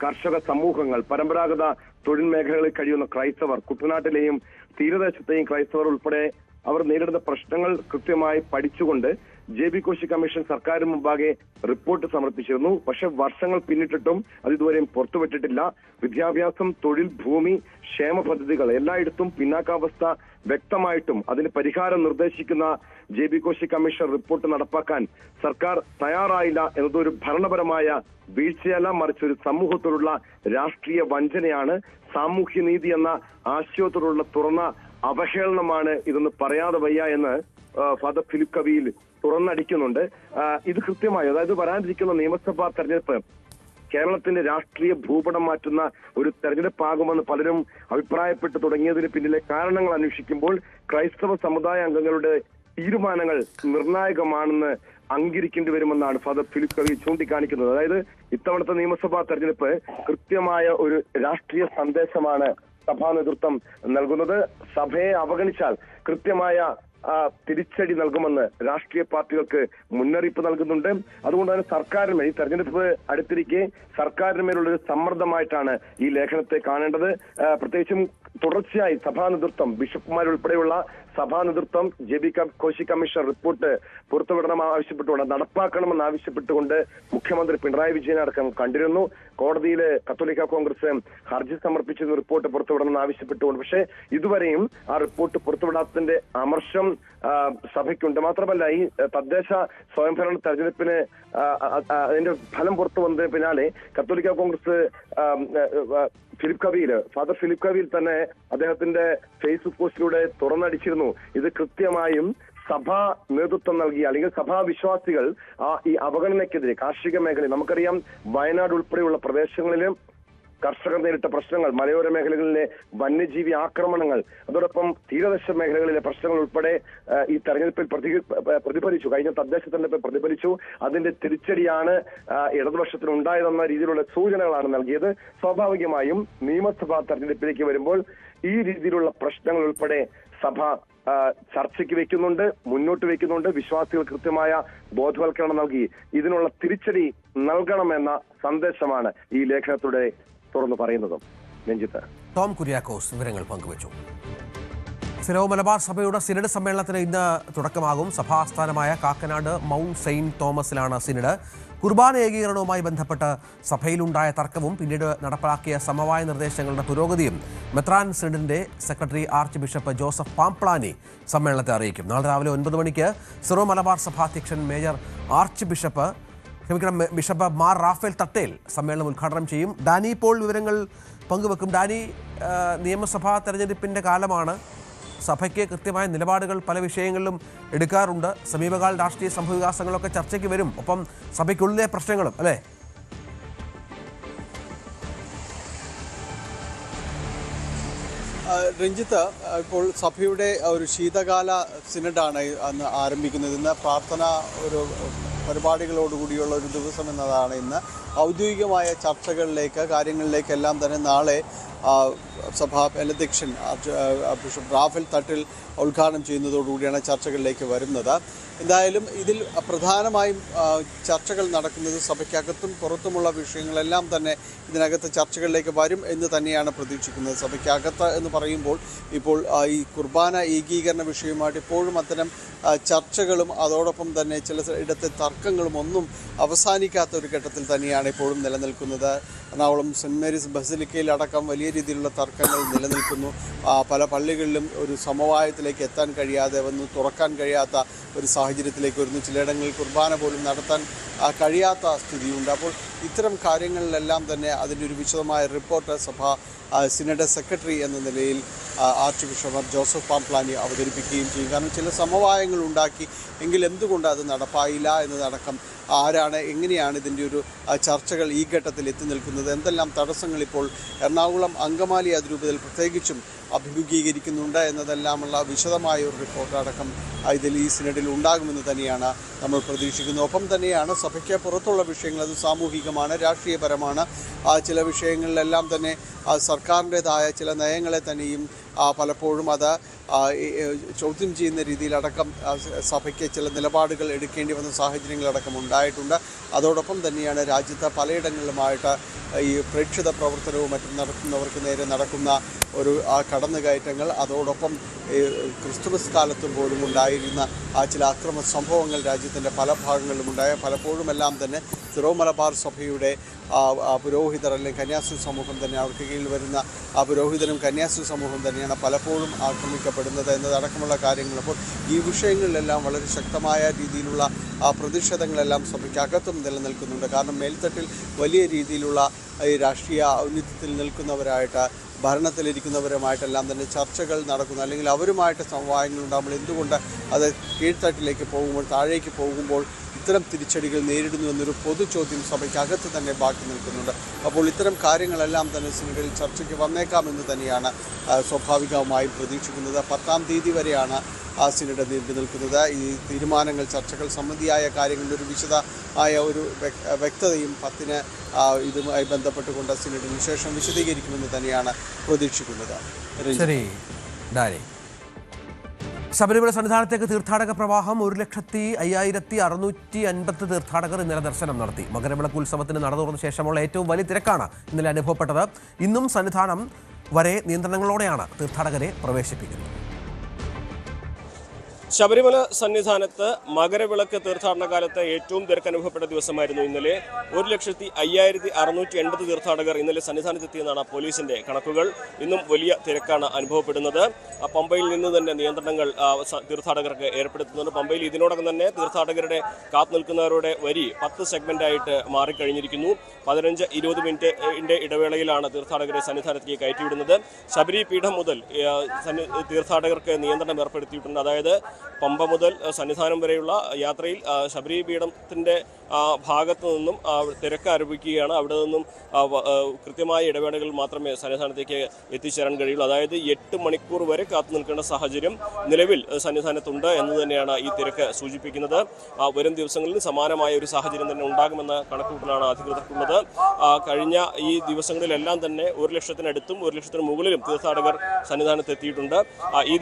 കർഷക സമൂഹങ്ങൾ, പരമ്പരാഗത തൊഴിൽ മേഖലകളിൽ കഴിയുന്ന ക്രൈസ്തവർ, കുട്ടനാട്ടിലെയും തീരദേശത്തെയും ക്രൈസ്തവർ ഉൾപ്പെടെ അവർ നേരിടുന്ന പ്രശ്നങ്ങൾ കൃത്യമായി പഠിച്ചുകൊണ്ട് JB കോശി കമ്മീഷൻ സർക്കാരിന് മുമ്പാകെ റിപ്പോർട്ട് സമർപ്പിച്ചിരുന്നു. പക്ഷെ വർഷങ്ങൾ പിന്നിട്ടിട്ടും അത് ഇതുവരെയും പുറത്തുവിട്ടിട്ടില്ല. വിദ്യാഭ്യാസം, തൊഴിൽ, ഭൂമി, ക്ഷേമ പദ്ധതികൾ എല്ലായിടത്തും പിന്നാക്കാവസ്ഥ വ്യക്തമായിട്ടും അതിന് പരിഹാരം നിർദ്ദേശിക്കുന്ന JB കോശി കമ്മീഷൻ റിപ്പോർട്ട് നടപ്പാക്കാൻ സർക്കാർ തയ്യാറായില്ല എന്നതൊരു ഭരണപരമായ വീഴ്ചയല്ല, മറിച്ച് ഒരു സമൂഹത്തോടുള്ള രാഷ്ട്രീയ വഞ്ചനയാണ്. സാമൂഹ്യനീതി എന്ന ആശയത്തോടുള്ള തുറന്ന അവഹേളനമാണ് ഇതൊന്ന് പറയാതെ വയ്യ എന്ന് ഫാദർ ഫിലിപ്പ് കവീൽ തുറന്നടിക്കുന്നുണ്ട്. ഇത് കൃത്യമായി, അതായത് വരാനിരിക്കുന്ന നിയമസഭാ തെരഞ്ഞെടുപ്പ് കേരളത്തിന്റെ രാഷ്ട്രീയ ഭൂപടം മാറ്റുന്ന ഒരു തെരഞ്ഞെടുപ്പാകുമെന്ന് പലരും അഭിപ്രായപ്പെട്ടു തുടങ്ങിയതിന് പിന്നിലെ കാരണങ്ങൾ അന്വേഷിക്കുമ്പോൾ ക്രൈസ്തവ സമുദായ അംഗങ്ങളുടെ തീരുമാനങ്ങൾ നിർണായകമാണെന്ന് അംഗീകരിക്കേണ്ടി വരുമെന്നാണ് ഫാദർ ഫിലിപ്പ് കവീൽ ചൂണ്ടിക്കാണിക്കുന്നത്. അതായത് ഇത്തവണത്തെ നിയമസഭാ തെരഞ്ഞെടുപ്പ് കൃത്യമായ ഒരു രാഷ്ട്രീയ സന്ദേശമാണ് സഭാ നേതൃത്വം നൽകുന്നത്. സഭയെ അവഗണിച്ചാൽ കൃത്യമായ തിരിച്ചടി നൽകുമെന്ന് രാഷ്ട്രീയ പാർട്ടികൾക്ക് മുന്നറിയിപ്പ് നൽകുന്നുണ്ട്. അതുകൊണ്ട് തന്നെ സർക്കാരിന് ഈ തെരഞ്ഞെടുപ്പ് അടുത്തിരിക്കെ സർക്കാരിന് മേലുള്ള ഒരു സമ്മർദ്ദമായിട്ടാണ് ഈ ലേഖനത്തെ കാണേണ്ടത്. പ്രത്യേകിച്ചും തുടർച്ചയായി സഭാ നേതൃത്വം, ബിഷപ്പുമാരുൾപ്പെടെയുള്ള സഭാ നേതൃത്വം JB കോശി കമ്മീഷൻ റിപ്പോർട്ട് ആവശ്യപ്പെട്ടുകൊണ്ട് നടപ്പാക്കണമെന്ന് ആവശ്യപ്പെട്ടുകൊണ്ട് മുഖ്യമന്ത്രി പിണറായി വിജയൻ അടക്കം കണ്ടിരുന്നു. കോടതിയിൽ കത്തോലിക്ക കോൺഗ്രസ് ഹർജി സമർപ്പിച്ചിരുന്ന റിപ്പോർട്ട് പുറത്തുവിടണമെന്ന് ആവശ്യപ്പെട്ടുകൊണ്ട്. പക്ഷേ ഇതുവരെയും ആ റിപ്പോർട്ട് പുറത്തുവിടാത്തതിന്റെ അമർഷം സഭയ്ക്കുണ്ട്. മാത്രമല്ല, ഈ തദ്ദേശ സ്വയംഭരണ തെരഞ്ഞെടുപ്പിന് അതിന്റെ ഫലം പുറത്തു വന്നതിന് പിന്നാലെ കത്തോലിക്ക കോൺഗ്രസ് ഫാദർ ഫിലിപ്പ് കവീൽ തന്നെ അദ്ദേഹത്തിന്റെ ഫേസ്ബുക്ക് പോസ്റ്റിലൂടെ തുറന്നടിച്ചിരുന്നു. ഇത് കൃത്യമായും സഭാ നേതൃത്വം നൽകിയ, അല്ലെങ്കിൽ സഭാ വിശ്വാസികൾ ഈ അവഗണനയ്ക്കെതിരെ കാർഷിക മേഖലയിൽ, നമുക്കറിയാം വയനാട് ഉൾപ്പെടെയുള്ള പ്രദേശങ്ങളിലും കർഷകർ നേരിട്ട പ്രശ്നങ്ങൾ, മലയോര മേഖലകളിലെ വന്യജീവി ആക്രമണങ്ങൾ, അതോടൊപ്പം തീരദേശ മേഖലകളിലെ പ്രശ്നങ്ങൾ ഉൾപ്പെടെ ഈ തെരഞ്ഞെടുപ്പിൽ പ്രതിഫലിച്ചു. കഴിഞ്ഞ തദ്ദേശ തെരഞ്ഞെടുപ്പിൽ പ്രതിഫലിച്ചു. അതിന്റെ തിരിച്ചടിയാണ് ഇടതുപക്ഷത്തിന് ഉണ്ടായതെന്ന രീതിയിലുള്ള സൂചനകളാണ് നൽകിയത്. സ്വാഭാവികമായും നിയമസഭാ തെരഞ്ഞെടുപ്പിലേക്ക് വരുമ്പോൾ ഈ രീതിയിലുള്ള പ്രശ്നങ്ങൾ ഉൾപ്പെടെ സഭ ചർച്ചയ്ക്ക് വെക്കുന്നുണ്ട്, മുന്നോട്ട് വെക്കുന്നുണ്ട്. വിശ്വാസികൾ കൃത്യമായ ബോധവൽക്കരണം നൽകി ഇതിനുള്ള തിരിച്ചടി നൽകണമെന്ന സന്ദേശമാണ് ഈ ലേഖനത്തിലൂടെ തുറന്നു പറയുന്നതും. രഞ്ജിത്ത്. ടോം കുര്യാക്കോസ് വിവരങ്ങൾ പങ്കുവച്ചു. സിറോ മലബാർ സഭയുടെ സിനഡ് സമ്മേളനത്തിന് ഇന്ന് തുടക്കമാകും. സഭാസ്ഥാനമായ കാക്കനാട് മൗണ്ട് സെയിന്റ് തോമസിലാണ് സിനഡ്. കുർബാന ഏകീകരണവുമായി ബന്ധപ്പെട്ട് സഭയിലുണ്ടായ തർക്കവും പിന്നീട് നടപ്പാക്കിയ സമവായ നിർദ്ദേശങ്ങളുടെ പുരോഗതിയും മെത്രാൻ സിനഡിന്റെ secretary archbishop Joseph Pamplany സമ്മേളനത്തെ അറിയിക്കും. നാളെ രാവിലെ 9 മണിക്ക് സിറോ മലബാർ സഭാധ്യക്ഷൻ major archbishop Mar Raphael Thattil സമ്മേളനം ഉദ്ഘാടനം ചെയ്യും. ഡാനി പോൾ വിവരങ്ങൾ പങ്കുവെക്കും. ഡാനി, നിയമസഭാ തെരഞ്ഞെടുപ്പിൻ്റെ കാലമാണ്. സഭയ്ക്ക് കൃത്യമായ നിലപാടുകൾ പല വിഷയങ്ങളിലും എടുക്കാറുണ്ട്. സമീപകാല രാഷ്ട്രീയ സംഭവവികാസങ്ങളൊക്കെ ചർച്ചയ്ക്ക് വരും. ഒപ്പം സഭയ്ക്കുള്ളിലെ പ്രശ്നങ്ങളും, അല്ലേ? രഞ്ജിത്ത്, ഇപ്പോൾ സഭയുടെ ഒരു ശീതകാല സിനഡാണ് അന്ന് ആരംഭിക്കുന്നത്. ഇന്ന് പ്രാർത്ഥന പരിപാടികളോടുകൂടിയുള്ള ഒരു ദിവസം എന്നതാണ് ഇന്ന്. ഔദ്യോഗികമായ ചർച്ചകളിലേക്ക് കാര്യങ്ങളിലേക്കെല്ലാം തന്നെ നാളെ സഭാ അധ്യക്ഷൻ ബിഷപ്പ് റാഫേൽ തട്ടിൽ ഉദ്ഘാടനം ചെയ്യുന്നതോടുകൂടിയാണ് ചർച്ചകളിലേക്ക് വരുന്നത്. എന്തായാലും ഇതിൽ പ്രധാനമായും ചർച്ചകൾ നടക്കുന്നത് സഭയ്ക്കകത്തും പുറത്തുമുള്ള വിഷയങ്ങളെല്ലാം തന്നെ ഇതിനകത്ത് ചർച്ചകളിലേക്ക് വരും എന്ന് തന്നെയാണ് പ്രതീക്ഷിക്കുന്നത്. സഭയ്ക്കകത്ത് എന്ന് പറയുമ്പോൾ ഇപ്പോൾ ഈ കുർബാന ഏകീകരണ വിഷയവുമായിട്ട് ഇപ്പോഴും അത്തരം ചർച്ചകളും അതോടൊപ്പം തന്നെ ചില ഇടത്തെ തർക്കങ്ങളും ഒന്നും അവസാനിക്കാത്ത ഒരു ഘട്ടത്തിൽ തന്നെയാണ് ഇപ്പോഴും നിലനിൽക്കുന്നത്. എറണാകുളം സെൻറ്റ് മേരീസ് ബസിലിക്കയിലടക്കം വലിയ രീതിയിലുള്ള തർക്കങ്ങൾ നിലനിൽക്കുന്നു. പല പള്ളികളിലും ഒരു സമവായത്തിലേക്ക് എത്താൻ കഴിയാതെ വന്നു, തുറക്കാൻ കഴിയാത്ത ഒരു സാഹചര്യത്തിലേക്ക് വരുന്നു. ചിലയിടങ്ങളിൽ കുർബാന പോലും നടത്താൻ കഴിയാത്ത സ്ഥിതിയുണ്ട്. അപ്പോൾ ഇത്തരം കാര്യങ്ങളിലെല്ലാം തന്നെ അതിൻ്റെ ഒരു വിശദമായ റിപ്പോർട്ട് സഭ സിനഡ് സെക്രട്ടറി എന്ന നിലയിൽ ആർച്ച് ബിഷപ്പ് ജോസഫ് പാംപ്ലാനി അവതരിപ്പിക്കുകയും ചെയ്യും. കാരണം ചില സമവായങ്ങൾ ഉണ്ടാക്കി എങ്കിൽ എന്തുകൊണ്ട് അത് നടപ്പായില്ല എന്നതടക്കം ആരാണ് എങ്ങനെയാണ് ഇതിൻ്റെ ഒരു ചർച്ചകൾ ഈ ഘട്ടത്തിൽ എത്തി നിൽക്കുന്നത്, എന്തെല്ലാം തടസ്സങ്ങൾ ഇപ്പോൾ എറണാകുളം അങ്കമാലി അതിരൂപതയിൽ പ്രത്യേകിച്ചും അഭിമുഖീകരിക്കുന്നുണ്ട് എന്നതെല്ലാമുള്ള വിശദമായ ഒരു റിപ്പോർട്ട് അടക്കം ഇതിൽ ഈ സിനഡിൽ ഉണ്ടാകുമെന്ന് തന്നെയാണ് നമ്മൾ പ്രതീക്ഷിക്കുന്നത്. ഒപ്പം തന്നെയാണ് സഭയ്ക്ക് പുറത്തുള്ള വിഷയങ്ങൾ, അത് സാമൂഹികമാണ്, രാഷ്ട്രീയപരമാണ്. ചില വിഷയങ്ങളിലെല്ലാം തന്നെ സർക്കാരിൻ്റേതായ ചില നയങ്ങളെ തന്നെയും പലപ്പോഴും അത് ചോദ്യം ചെയ്യുന്ന രീതിയിലടക്കം സഭയ്ക്ക് ചില നിലപാടുകൾ എടുക്കേണ്ടി വന്ന സാഹചര്യങ്ങളടക്കം ഉണ്ടായിട്ടുണ്ട്. അതോടൊപ്പം തന്നെയാണ് രാജ്യത്ത് പലയിടങ്ങളിലുമായിട്ട് ഈ പ്രേക്ഷിത പ്രവർത്തനവും മറ്റും നടത്തുന്നവർക്ക് നേരെ നടക്കുന്ന ഒരു കടന്നുകയറ്റങ്ങൾ, അതോടൊപ്പം ക്രിസ്തുമസ് കാലത്തും പോലും ഉണ്ടായിരുന്ന ചില അക്രമ സംഭവങ്ങൾ രാജ്യത്തിൻ്റെ പല ഭാഗങ്ങളിലും ഉണ്ടായ പലപ്പോഴുമെല്ലാം തന്നെ സിറോ മലബാർ സഭയുടെ പുരോഹിതർ അല്ലെങ്കിൽ കന്യാസ്ത്രീ സമൂഹം തന്നെ, അവർക്ക് കീഴിൽ വരുന്ന പുരോഹിതരും കന്യാസ്ത്രീ സമൂഹം തന്നെയാണ് പലപ്പോഴും ആക്രമിക്കപ്പെടുന്നത് എന്നതടക്കമുള്ള കാര്യങ്ങൾ. അപ്പോൾ ഈ വിഷയങ്ങളിലെല്ലാം വളരെ ശക്തമായ രീതിയിലുള്ള പ്രതിഷേധങ്ങളെല്ലാം സഭയ്ക്കകത്തും നിലനിൽക്കുന്നുണ്ട്. കാരണം മേൽത്തട്ടിൽ വലിയ രീതിയിലുള്ള ഈ രാഷ്ട്രീയ ഔന്നത്യത്തിൽ നിൽക്കുന്നവരായിട്ട് ഭരണത്തിലിരിക്കുന്നവരുമായിട്ടെല്ലാം തന്നെ ചർച്ചകൾ നടക്കുന്നു, അല്ലെങ്കിൽ അവരുമായിട്ട് സമവായങ്ങൾ ഉണ്ടാകുമ്പോൾ എന്തുകൊണ്ട് അത് കീഴ്ത്തട്ടിലേക്ക് പോകുമ്പോൾ, താഴേക്ക് പോകുമ്പോൾ ഇത്തരം തിരിച്ചടികൾ നേരിടുന്നു എന്നൊരു പൊതു ചോദ്യം സഭയ്ക്കകത്ത് തന്നെ ബാക്കി നിൽക്കുന്നുണ്ട്. അപ്പോൾ ഇത്തരം കാര്യങ്ങളെല്ലാം തന്നെ സിനഡിൽ ചർച്ചയ്ക്ക് വന്നേക്കാമെന്ന് തന്നെയാണ് സ്വാഭാവികമായും പ്രതീക്ഷിക്കുന്നത്. 10-ാം തീയതി വരെയാണ് സിനഡ് നീണ്ടു നിൽക്കുന്നത്. ഈ തീരുമാനങ്ങൾ, ചർച്ചകൾ സംബന്ധിയായ കാര്യങ്ങളുടെ ഒരു വിശദമായ ഒരു വ്യക്തതയും 10-ന് ഇതുമായി ബന്ധപ്പെട്ടുകൊണ്ട് സിനഡിന് ശേഷം വിശദീകരിക്കുമെന്ന് തന്നെയാണ് പ്രതീക്ഷിക്കുന്നത്. ശരി, ശബരിമല സന്നിധാനത്തേക്ക് തീർത്ഥാടക പ്രവാഹം 1,05,650 തീർത്ഥാടകർ ഇന്നലെ ദർശനം നടത്തി. മകരവിളക്ക് ഉത്സവത്തിന് നട തുറന്ന ശേഷമുള്ള ഏറ്റവും വലിയ തിരക്കാണ് ഇന്നലെ അനുഭവപ്പെട്ടത്. ഇന്നും സന്നിധാനം വരെ നിയന്ത്രണങ്ങളോടെയാണ് തീർത്ഥാടകരെ പ്രവേശിപ്പിക്കുന്നത്. ശബരിമല സന്നിധാനത്ത് മകരവിളക്ക് തീർത്ഥാടന കാലത്ത് ഏറ്റവും തിരക്ക് അനുഭവപ്പെട്ട ദിവസമായിരുന്നു ഇന്നലെ. 1,05,680 തീർത്ഥാടകർ ഇന്നലെ സന്നിധാനത്തെത്തിയെന്നാണ് പോലീസിന്റെ കണക്കുകൾ. ഇന്നും വലിയ തിരക്കാണ് അനുഭവപ്പെടുന്നത്. പമ്പയിൽ നിന്ന് തന്നെ നിയന്ത്രണങ്ങൾ തീർത്ഥാടകർക്ക് ഏർപ്പെടുത്തുന്നുണ്ട്. പമ്പയിൽ ഇതിനോടകം തന്നെ തീർത്ഥാടകരുടെ കാത്തു നിൽക്കുന്നവരുടെ വരി 10 സെഗ്മെന്റായിട്ട് മാറിക്കഴിഞ്ഞിരിക്കുന്നു. 15-20 മിനിറ്റിന്റെ ഇടവേളയിലാണ് തീർത്ഥാടകരെ സന്നിധാനത്തേക്ക് കയറ്റിവിടുന്നത്. ശബരി പീഠം മുതൽ തീർത്ഥാടകർക്ക് നിയന്ത്രണം ഏർപ്പെടുത്തിയിട്ടുണ്ട്. അതായത് പമ്പ മുതൽ സന്നിധാനം വരെയുള്ള യാത്രയിൽ ശബരി പീഠത്തിൻ്റെ ഭാഗത്തു നിന്നും തിരക്ക് ആരംഭിക്കുകയാണ്. അവിടെ നിന്നും കൃത്യമായ ഇടവേളകളിൽ മാത്രമേ സന്നിധാനത്തേക്ക് എത്തിച്ചേരാൻ കഴിയുള്ളൂ. അതായത് 8 മണിക്കൂർ വരെ കാത്തു നിൽക്കേണ്ട സാഹചര്യം നിലവിൽ സന്നിധാനത്തുണ്ട് എന്ന് തന്നെയാണ് ഈ തിരക്ക് സൂചിപ്പിക്കുന്നത്. വരും ദിവസങ്ങളിൽ സമാനമായ ഒരു സാഹചര്യം തന്നെ ഉണ്ടാകുമെന്ന കണക്കുകൂട്ടലാണ് അധികൃതർക്കുള്ളത്. കഴിഞ്ഞ ഈ ദിവസങ്ങളിലെല്ലാം തന്നെ 1,00,000-നടുത്തും 1,00,000-ന് മുകളിലും തീർത്ഥാടകർ സന്നിധാനത്ത് എത്തിയിട്ടുണ്ട്. ഈ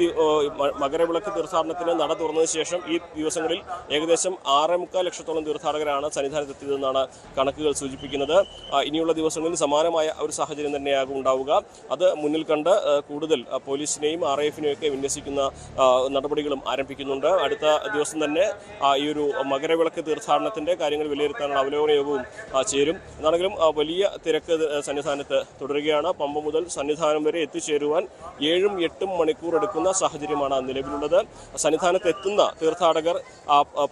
മകരവിളക്ക് തീർത്ഥാടനത്തിന് നട തുറന്നതിന് ശേഷം ഈ ദിവസങ്ങളിൽ ഏകദേശം 6.25 ലക്ഷത്തോളം തീർത്ഥാടകരാണ് സന്നിധാനത്തെത്തിയതെന്നാണ് കണക്കുകൾ സൂചിപ്പിക്കുന്നത്. ഇനിയുള്ള ദിവസങ്ങളിൽ സമാനമായ ഒരു സാഹചര്യം തന്നെയാകും ഉണ്ടാവുക. അത് മുന്നിൽ കണ്ട് കൂടുതൽ പോലീസിനെയും RAF-നെയും ഒക്കെ വിന്യസിക്കുന്ന നടപടികളും ആരംഭിക്കുന്നുണ്ട്. അടുത്ത ദിവസം തന്നെ ഈ ഒരു മകരവിളക്ക് തീർത്ഥാടനത്തിൻ്റെ കാര്യങ്ങൾ വിലയിരുത്താനുള്ള അവലോകന യോഗവും ചേരും. എന്നാണെങ്കിലും വലിയ തിരക്ക് സന്നിധാനത്ത് തുടരുകയാണ്. പമ്പ മുതൽ സന്നിധാനം വരെ എത്തിച്ചേരുവാൻ 7-8 മണിക്കൂർ എടുക്കുന്ന സാഹചര്യമാണ് നിലവിലുള്ളത്. സന്നിധാനത്ത് എത്തുന്ന തീർത്ഥാടകർ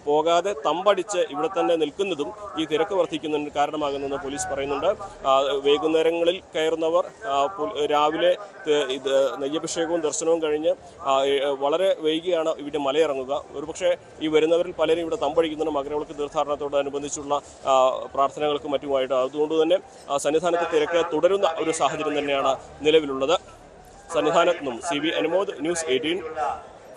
പോകാതെ തമ്പടിച്ച് ഇവിടെ തന്നെ നിൽക്കുന്നതും ഈ തിരക്ക് വർദ്ധിക്കുന്നതിന് കാരണമാകുന്നെന്ന് പോലീസ് പറയുന്നുണ്ട്. വൈകുന്നേരങ്ങളിൽ കയറുന്നവർ രാവിലെ നെയ്യഭിഷേകവും ദർശനവും കഴിഞ്ഞ് വളരെ വൈകിയാണ് ഇവിടെ മലയിറങ്ങുക. ഒരുപക്ഷെ ഈ വരുന്നവരിൽ പലരും ഇവിടെ തമ്പടിക്കുന്നുണ്ട് മകരവിളക്ക് തീർത്ഥാടനത്തോടനുബന്ധിച്ചുള്ള പ്രാർത്ഥനകൾക്കും മറ്റുമായിട്ട്. അതുകൊണ്ട് തന്നെ സന്നിധാനത്ത് തിരക്ക് തുടരുന്ന ഒരു സാഹചര്യം തന്നെയാണ് നിലവിലുള്ളത്. സന്നിധാനത്ത് നിന്നും CB അനുമോദ്, ന്യൂസ് 18.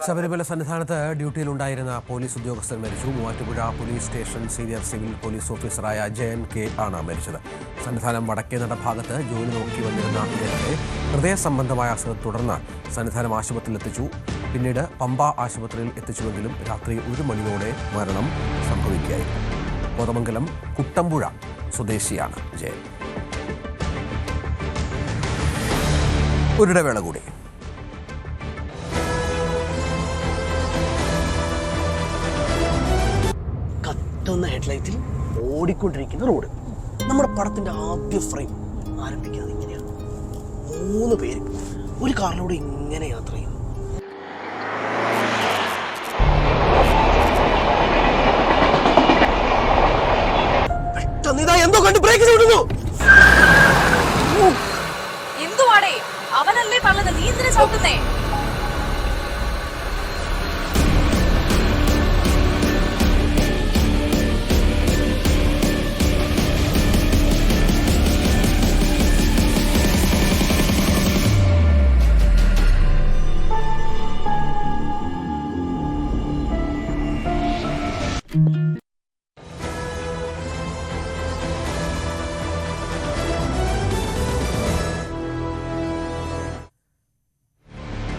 ശബരിമല സന്നിധാനത്ത് ഡ്യൂട്ടിയിലുണ്ടായിരുന്ന പോലീസ് ഉദ്യോഗസ്ഥൻ മരിച്ചു. Muvattupuzha police station senior civil police ഓഫീസറായ JNK ആണ് മരിച്ചത്. സന്നിധാനം വടക്കേനട ഭാഗത്ത് ജോലി നോക്കി വന്നിരുന്ന ഇദ്ദേഹത്തെ ഹൃദയ സംബന്ധമായ അസുഖത്തെ തുടർന്ന് സന്നിധാനം ആശുപത്രിയിൽ എത്തിച്ചു. പിന്നീട് പമ്പ ആശുപത്രിയിൽ എത്തിച്ചുവെങ്കിലും രാത്രി 1 മണിയോടെ മരണം സംഭവിക്കുകയായിരുന്നു. കോതമംഗലം കുട്ടമ്പുഴ സ്വദേശിയാണ് ജയൻ. ഒരിടവേള കൂടി. കത്തുന്ന ഹെഡ്ലൈറ്റിൽ ഓടിക്കൊണ്ടിരിക്കുന്ന റോഡ്. നമ്മുടെ പടത്തിന്റെ ആദ്യ ഫ്രെയിം ആരംഭിക്കുന്നത് ഇങ്ങനെയാണ്. 3 പേര് ഒരു കാറിലൂടെ ഇങ്ങനെ യാത്ര ചെയ്യുന്നു. പെട്ടെന്ന് ഇതാ എന്തോ കണ്ട് ബ്രേക്ക് ചവിട്ടുന്നു. എന്തുവാടേ അവനല്ലേ പറഞ്ഞത്, നീ എന്തിനാ ചവിട്ടുന്നേ?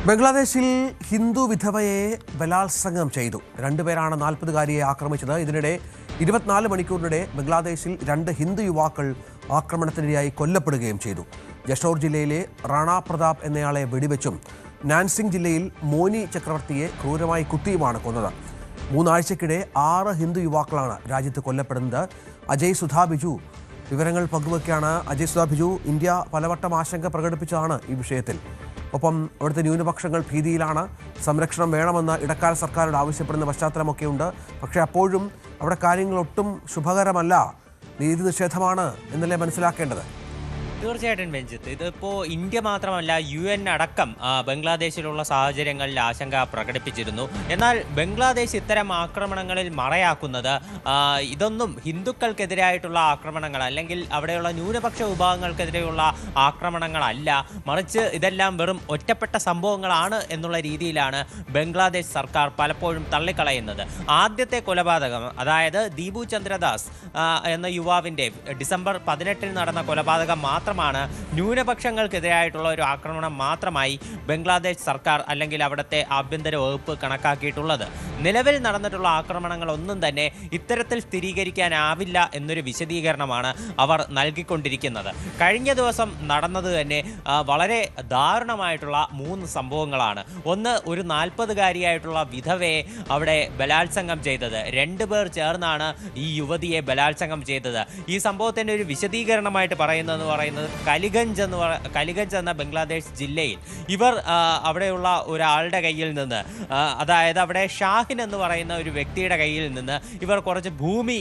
ബംഗ്ലാദേശിൽ ഹിന്ദു വിധവയെ ബലാത്സംഗം ചെയ്തു. 2 പേരാണ് 40-കാരിയെ ആക്രമിച്ചത്. ഇതിനിടെ 24 മണിക്കൂറിനിടെ ബംഗ്ലാദേശിൽ 2 ഹിന്ദു യുവാക്കൾ ആക്രമണത്തിനിരയായി കൊല്ലപ്പെടുകയും ചെയ്തു. ജഷോർ ജില്ലയിലെ റാണ പ്രതാപ് എന്നയാളെ വെടിവെച്ചും നാൻസിംഗ് ജില്ലയിൽ മോനി ചക്രവർത്തിയെ ക്രൂരമായി കുത്തിയുമാണ് കൊന്നത്. 3 ആഴ്ചക്കിടെ 6 ഹിന്ദു യുവാക്കളാണ് രാജ്യത്ത് കൊല്ലപ്പെടുന്നത്. അജയ് സുധാ ബിജു വിവരങ്ങൾ പങ്കുവയ്ക്കാണ്. അജയ് സുധാ ബിജു, ഇന്ത്യ പലവട്ടം ആശങ്ക പ്രകടിപ്പിച്ചതാണ് ഈ വിഷയത്തിൽ. ഒപ്പം അവിടുത്തെ ന്യൂനപക്ഷങ്ങൾ ഭീതിയിലാണ്. സംരക്ഷണം വേണമെന്ന് ഇടക്കാല സർക്കാരോട് ആവശ്യപ്പെടുന്ന പശ്ചാത്തലമൊക്കെയുണ്ട്. പക്ഷേ അപ്പോഴും അവിടെ കാര്യങ്ങൾ ഒട്ടും ശുഭകരമല്ല. നീതി നിഷേധമാണ് എന്നല്ലേ മനസ്സിലാക്കേണ്ടത്? തീർച്ചയായിട്ടും രഞ്ജിത്ത്, ഇതിപ്പോൾ ഇന്ത്യ മാത്രമല്ല UN അടക്കം ബംഗ്ലാദേശിലുള്ള സാഹചര്യങ്ങളിൽ ആശങ്ക പ്രകടിപ്പിച്ചിരുന്നു. എന്നാൽ ബംഗ്ലാദേശ് ഇത്തരം ആക്രമണങ്ങളിൽ മറയാക്കുന്നത് ഇതൊന്നും ഹിന്ദുക്കൾക്കെതിരായിട്ടുള്ള ആക്രമണങ്ങൾ അല്ലെങ്കിൽ അവിടെയുള്ള ന്യൂനപക്ഷ വിഭാഗങ്ങൾക്കെതിരെയുള്ള ആക്രമണങ്ങളല്ല, മറിച്ച് ഇതെല്ലാം വെറും ഒറ്റപ്പെട്ട സംഭവങ്ങളാണ് എന്നുള്ള രീതിയിലാണ് ബംഗ്ലാദേശ് സർക്കാർ പലപ്പോഴും തള്ളിക്കളയുന്നത്. ആദ്യത്തെ കൊലപാതകം, അതായത് ദീപു ചന്ദ്രദാസ് എന്ന യുവാവിൻ്റെ ഡിസംബർ 18 നടന്ന കൊലപാതകം മാത്രമാണ് ന്യൂനപക്ഷങ്ങൾക്കെതിരായിട്ടുള്ള ഒരു ആക്രമണം മാത്രമായി ബംഗ്ലാദേശ് സർക്കാർ അല്ലെങ്കിൽ അവിടുത്തെ ആഭ്യന്തര വകുപ്പ് കണക്കാക്കിയിട്ടുള്ളത്. നിലവിൽ നടന്നിട്ടുള്ള ആക്രമണങ്ങളൊന്നും തന്നെ ഇത്തരത്തിൽ സ്ഥിരീകരിക്കാനാവില്ല എന്നൊരു വിശദീകരണമാണ് അവർ നൽകിക്കൊണ്ടിരിക്കുന്നത്. കഴിഞ്ഞ ദിവസം നടന്നത് തന്നെ വളരെ ദാരുണമായിട്ടുള്ള 3 സംഭവങ്ങളാണ്. ഒന്ന്, ഒരു 40-കാരിയായിട്ടുള്ള വിധവയെ അവിടെ ബലാത്സംഗം ചെയ്തത്. 2 പേർ ചേർന്നാണ് ഈ യുവതിയെ ബലാത്സംഗം ചെയ്തത്. ഈ സംഭവത്തിൻ്റെ ഒരു വിശദീകരണമായിട്ട് പറയുന്നത് കലിഗഞ്ച് എന്ന ബംഗ്ലാദേശ് ജില്ലയിൽ ഇവർ അവിടെയുള്ള ഒരാളുടെ കയ്യിൽ നിന്ന്, അതായത് അവിടെ ഷാഹിൻ എന്ന് പറയുന്ന ഒരു വ്യക്തിയുടെ കയ്യിൽ നിന്ന് ഇവർ കുറച്ച് ഭൂമി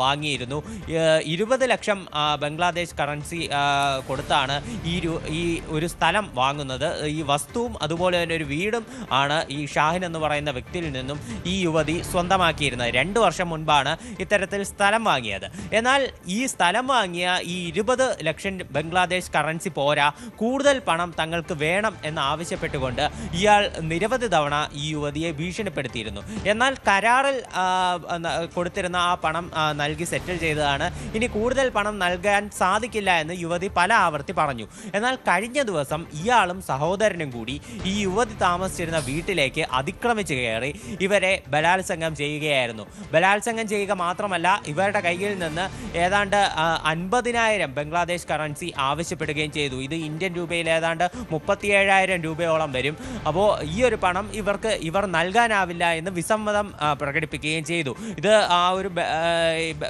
വാങ്ങിയിരുന്നു. 20 ലക്ഷം ബംഗ്ലാദേശ് കറൻസി കൊടുത്താണ് ഈ ഒരു സ്ഥലം വാങ്ങുന്നത്. ഈ വസ്തുവും അതുപോലെ തന്നെ ഒരു വീടും ആണ് ഈ ഷാഹിൻ എന്ന് പറയുന്ന വ്യക്തിയിൽ നിന്നും ഈ യുവതി സ്വന്തമാക്കിയിരുന്നത്. 2 വർഷം മുൻപാണ് ഇത്തരത്തിൽ സ്ഥലം വാങ്ങിയത്. എന്നാൽ ഈ സ്ഥലം വാങ്ങിയ ഈ 20 ലക്ഷം ബംഗ്ലാദേശ് കറൻസി പോരാ, കൂടുതൽ പണം തങ്ങൾക്ക് വേണം എന്ന് ആവശ്യപ്പെട്ടുകൊണ്ട് ഇയാൾ നിരവധി തവണ ഈ യുവതിയെ ഭീഷണിപ്പെടുത്തിയിരുന്നു. എന്നാൽ കരാറിൽ കൊടുത്തിരുന്ന ആ പണം നൽകി സെറ്റിൽ ചെയ്തതാണ്. ഇനി കൂടുതൽ പണം നൽകാൻ സാധിക്കില്ല എന്ന് യുവതി പല ആവർത്തി പറഞ്ഞു. എന്നാൽ കഴിഞ്ഞ ദിവസം ഇയാളും സഹോദരനും കൂടി ഈ യുവതി താമസിച്ചിരുന്ന വീട്ടിലേക്ക് അതിക്രമിച്ച് കയറി ഇവരെ ബലാത്സംഗം ചെയ്യുകയായിരുന്നു. ബലാത്സംഗം ചെയ്യുക മാത്രമല്ല, ഇവരുടെ കയ്യിൽ നിന്ന് ഏതാണ്ട് 50,000 ബംഗ്ലാദേശ് കറൻസി ആവശ്യപ്പെടുകയും ചെയ്തു. ഇത് ഇന്ത്യൻ രൂപയിൽ ഏതാണ്ട് 37,000 രൂപയോളം വരും. അപ്പോൾ ഈ ഒരു പണം ഇവർ നൽകാനാവില്ല എന്ന് വിസമ്മതം പ്രകടിപ്പിക്കുകയും ചെയ്തു. ഇത് ആ ഒരു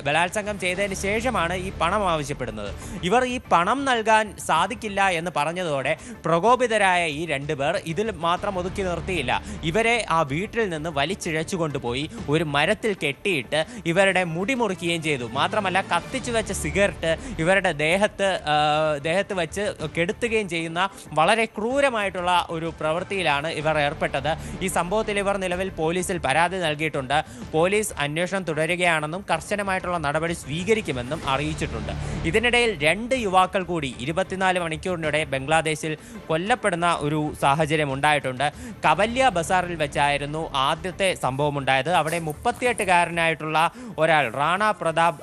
ബലാത്സംഗം ചെയ്തതിന് ശേഷമാണ് ഈ പണം ആവശ്യപ്പെടുന്നത്. ഇവർ ഈ പണം നൽകാൻ സാധിക്കില്ല എന്ന് പറഞ്ഞതോടെ പ്രകോപിതരായ ഈ 2 പേർ ഇതിൽ മാത്രം ഒതുക്കി നിർത്തിയില്ല. ഇവരെ ആ വീട്ടിൽ നിന്ന് വലിച്ചിഴച്ചു കൊണ്ടുപോയി ഒരു മരത്തിൽ കെട്ടിയിട്ട് ഇവരുടെ മുടി മുറിക്കുകയും ചെയ്തു. മാത്രമല്ല, കത്തിച്ചു വെച്ച സിഗരറ്റ് ഇവരുടെ ദേഹത്ത് വെച്ച് കെടുത്തുകയും ചെയ്യുന്ന വളരെ ക്രൂരമായിട്ടുള്ള ഒരു പ്രവൃത്തിയിലാണ് ഇവർ ഏർപ്പെട്ടത്. ഈ സംഭവത്തിൽ ഇവർ നിലവിൽ പോലീസിൽ പോലീസിൽ പരാതി നൽകിയിട്ടുണ്ട്. പോലീസ് അന്വേഷണം തുടരുകയാണെന്നും കർശനമായിട്ടുള്ള നടപടി സ്വീകരിക്കുമെന്നും അറിയിച്ചിട്ടുണ്ട്. ഇതിനിടയിൽ 2 യുവാക്കൾ കൂടി 24 മണിക്കൂറിനിടെ ബംഗ്ലാദേശിൽ കൊല്ലപ്പെടുന്ന ഒരു സാഹചര്യം ഉണ്ടായിട്ടുണ്ട്. കവല്യ ബസാറിൽ വെച്ചായിരുന്നു ആദ്യത്തെ സംഭവം ഉണ്ടായത്. അവിടെ 38-കാരനായിട്ടുള്ള ഒരാൾ റാണ പ്രതാപ്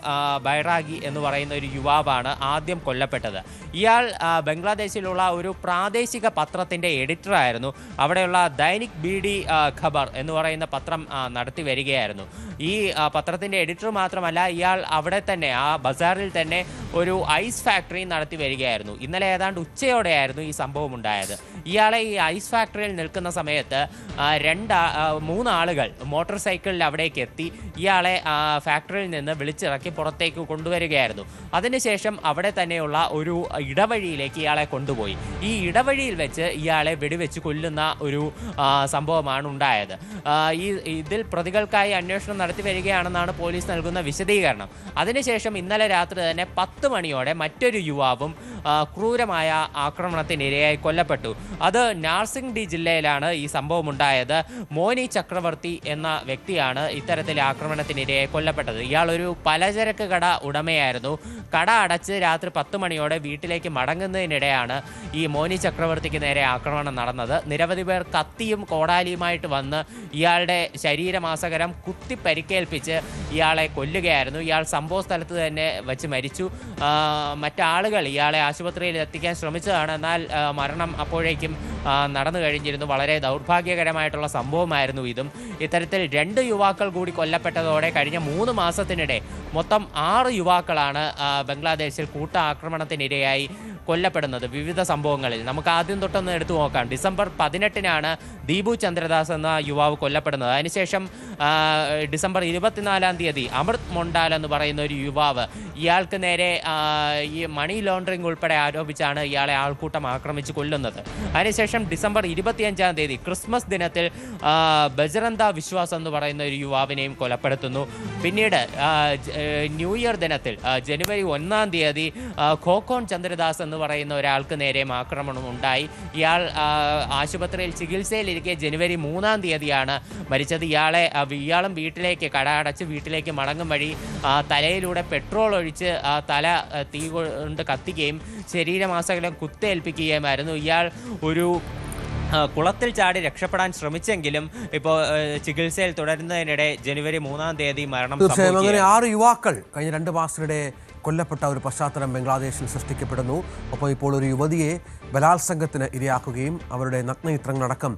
ബൈറാഗി എന്ന് പറയുന്ന ഒരു യുവാവാണ് ആദ്യം കൊല്ലപ്പെട്ടത്. ഇയാൾ ബംഗ്ലാദേശിലുള്ള ഒരു പ്രാദേശിക പത്രത്തിൻ്റെ എഡിറ്ററായിരുന്നു. അവിടെയുള്ള ദൈനിക് ബി.ഡി. ഖബർ എന്ന് പറയുന്ന പത്രം നടത്തി വരികയായിരുന്നു. ഈ പത്രത്തിൻ്റെ എഡിറ്റർ മാത്രമല്ല, ഇയാൾ അവിടെ തന്നെ ആ ബസാറിൽ തന്നെ ഒരു ഐസ് ഫാക്ടറി നടത്തി വരികയായിരുന്നു. ഇന്നലെ ഏതാണ്ട് ഉച്ചയോടെയായിരുന്നു ഈ സംഭവം ഉണ്ടായത്. ഇയാളെ ഈ ഐസ് ഫാക്ടറിയിൽ നിൽക്കുന്ന സമയത്ത് 3 ആളുകൾ മോട്ടോർ സൈക്കിളിൽ അവിടേക്ക് എത്തി ഇയാളെ ഫാക്ടറിയിൽ നിന്ന് വിളിച്ചിറക്കി പുറത്തേക്ക് കൊണ്ടുവരികയായിരുന്നു. അതിനുശേഷം അവിടെ തന്നെയുള്ള ഒരു ഇടവഴിയിലേക്ക് ഇയാളെ കൊണ്ടുപോയി. ഈ ഇടവഴിയിൽ വെച്ച് ഇയാളെ വെടിവെച്ച് കൊല്ലുന്ന ഒരു സംഭവമാണ് ഉണ്ടായത്. ഇതിൽ പ്രതികൾക്കായി അന്വേഷണം നടത്തി വരികയാണെന്നാണ് പോലീസ് നൽകുന്ന വിശദീകരണം. അതിനുശേഷം ഇന്നലെ രാത്രി തന്നെ 10 മണിയോടെ മറ്റൊരു യുവാവും ക്രൂരമായ ആക്രമണത്തിനിരയായി കൊല്ലപ്പെട്ടു. അത് നാർസിംഗ്ഡി ജില്ലയിലാണ് ഈ സംഭവം ഉണ്ടായത്. മോനി ചക്രവർത്തി എന്ന വ്യക്തിയാണ് ഇത്തരത്തിൽ ആക്രമണത്തിനിരയായി കൊല്ലപ്പെട്ടത്. ഇയാൾ ഒരു പലചരക്ക് കട ഉടമയായിരുന്നു. കട അടച്ച് രാത്രി 10 മണിയോടെ വീട്ടിലേക്ക് മടങ്ങുന്നതിനിടെയാണ് ഈ മോനി ചക്രവർത്തിക്ക് നേരെ ആക്രമണം നടന്നത്. നിരവധി പേർ കത്തിയും കോടാലിയുമായിട്ട് വന്ന് ഇയാളുടെ ശരീരമാസകരം കുത്തി പരിക്കേൽപ്പിച്ച് ഇയാളെ കൊല്ലുകയായിരുന്നു. ഇയാൾ സംഭവ സ്ഥലത്ത് തന്നെ വെച്ച് മരിച്ചു. മറ്റാളുകൾ ഇയാളെ ആശുപത്രിയിൽ എത്തിക്കാൻ ശ്രമിച്ചതാണ്. എന്നാൽ മരണം അപ്പോഴേക്കും നടന്നു കഴിഞ്ഞിരുന്നു. വളരെ ദൗർഭാഗ്യകരമായിട്ടുള്ള സംഭവമായിരുന്നു ഇതും. ഇത്തരത്തിൽ 2 യുവാക്കൾ കൂടി കൊല്ലപ്പെട്ടതോടെ കഴിഞ്ഞ 3 മാസത്തിനിടെ മൊത്തം 6 യുവാക്കളാണ് ബംഗ്ലാദേശിൽ കൂട്ടാക്രമണത്തിനിരയായി കൊല്ലപ്പെടുന്നത് വിവിധ സംഭവങ്ങളിൽ. നമുക്ക് ആദ്യം തൊട്ടൊന്ന് എടുത്തു നോക്കാം. ഡിസംബർ 18-നാണ് ദീപു ചന്ദ്രദാസ് എന്ന യുവാവ് കൊല്ലപ്പെടുന്നത്. അതിനുശേഷം ഡിസംബർ 24-ാം തീയതി അമൃത് മൊണ്ടാൽ എന്ന് പറയുന്ന ഒരു യുവാവ്, ഇയാൾക്ക് നേരെ ഈ മണി ലോണ്ടറിംഗ് ഉൾപ്പെടെ ആരോപിച്ചാണ് ഇയാളെ ആൾക്കൂട്ടം ആക്രമിച്ച് കൊല്ലുന്നത്. അതിനുശേഷം ഡിസംബർ 25-ാം തീയതി ക്രിസ്മസ് ദിനത്തിൽ ബജറന്ത വിശ്വാസ് എന്ന് പറയുന്ന ഒരു യുവാവിനെയും കൊലപ്പെടുത്തുന്നു. പിന്നീട് ന്യൂ ഇയർ ദിനത്തിൽ ജനുവരി 1-ാം തീയതി ഖോഖോൺ ചന്ദ്രദാസ് എന്ന് പറയുന്ന ഒരാൾക്ക് നേരെയും ആക്രമണം ഉണ്ടായി. ഇയാൾ ആശുപത്രിയിൽ ചികിത്സയിലിരിക്കെ ജനുവരി 3-ാം തീയതിയാണ് മരിച്ചത്. ഇയാളും വീട്ടിലേക്ക് കട അടച്ച് വീട്ടിലേക്ക് മടങ്ങും വഴി തലയിലൂടെ പെട്രോൾ ഒഴിച്ച് തല തീ കൊണ്ട് കത്തിക്കുകയും ശരീരമാസകലം കുത്തേൽപ്പിക്കുകയുമായിരുന്നു. ഇയാൾ ഒരു കുളത്തിൽ ചാടി രക്ഷപ്പെടാൻ ശ്രമിച്ചെങ്കിലും ഇപ്പോൾ ചികിത്സയിൽ തുടരുന്നതിനിടെ ജനുവരി 3-ാം തീയതി മരണം സംഭവിച്ചു. അങ്ങനെ 6 യുവാക്കൾ കഴിഞ്ഞ 2 മാസത്തിനിടെ കൊല്ലപ്പെട്ട ഒരു പശ്ചാത്തലം ബംഗ്ലാദേശിൽ സൃഷ്ടിക്കപ്പെടുന്നു. ഒപ്പം ഇപ്പോൾ ഒരു യുവതിയെ ബലാത്സംഗത്തിന് ഇരയാക്കുകയും അവരുടെ നഗ്നചിത്രങ്ങളടക്കം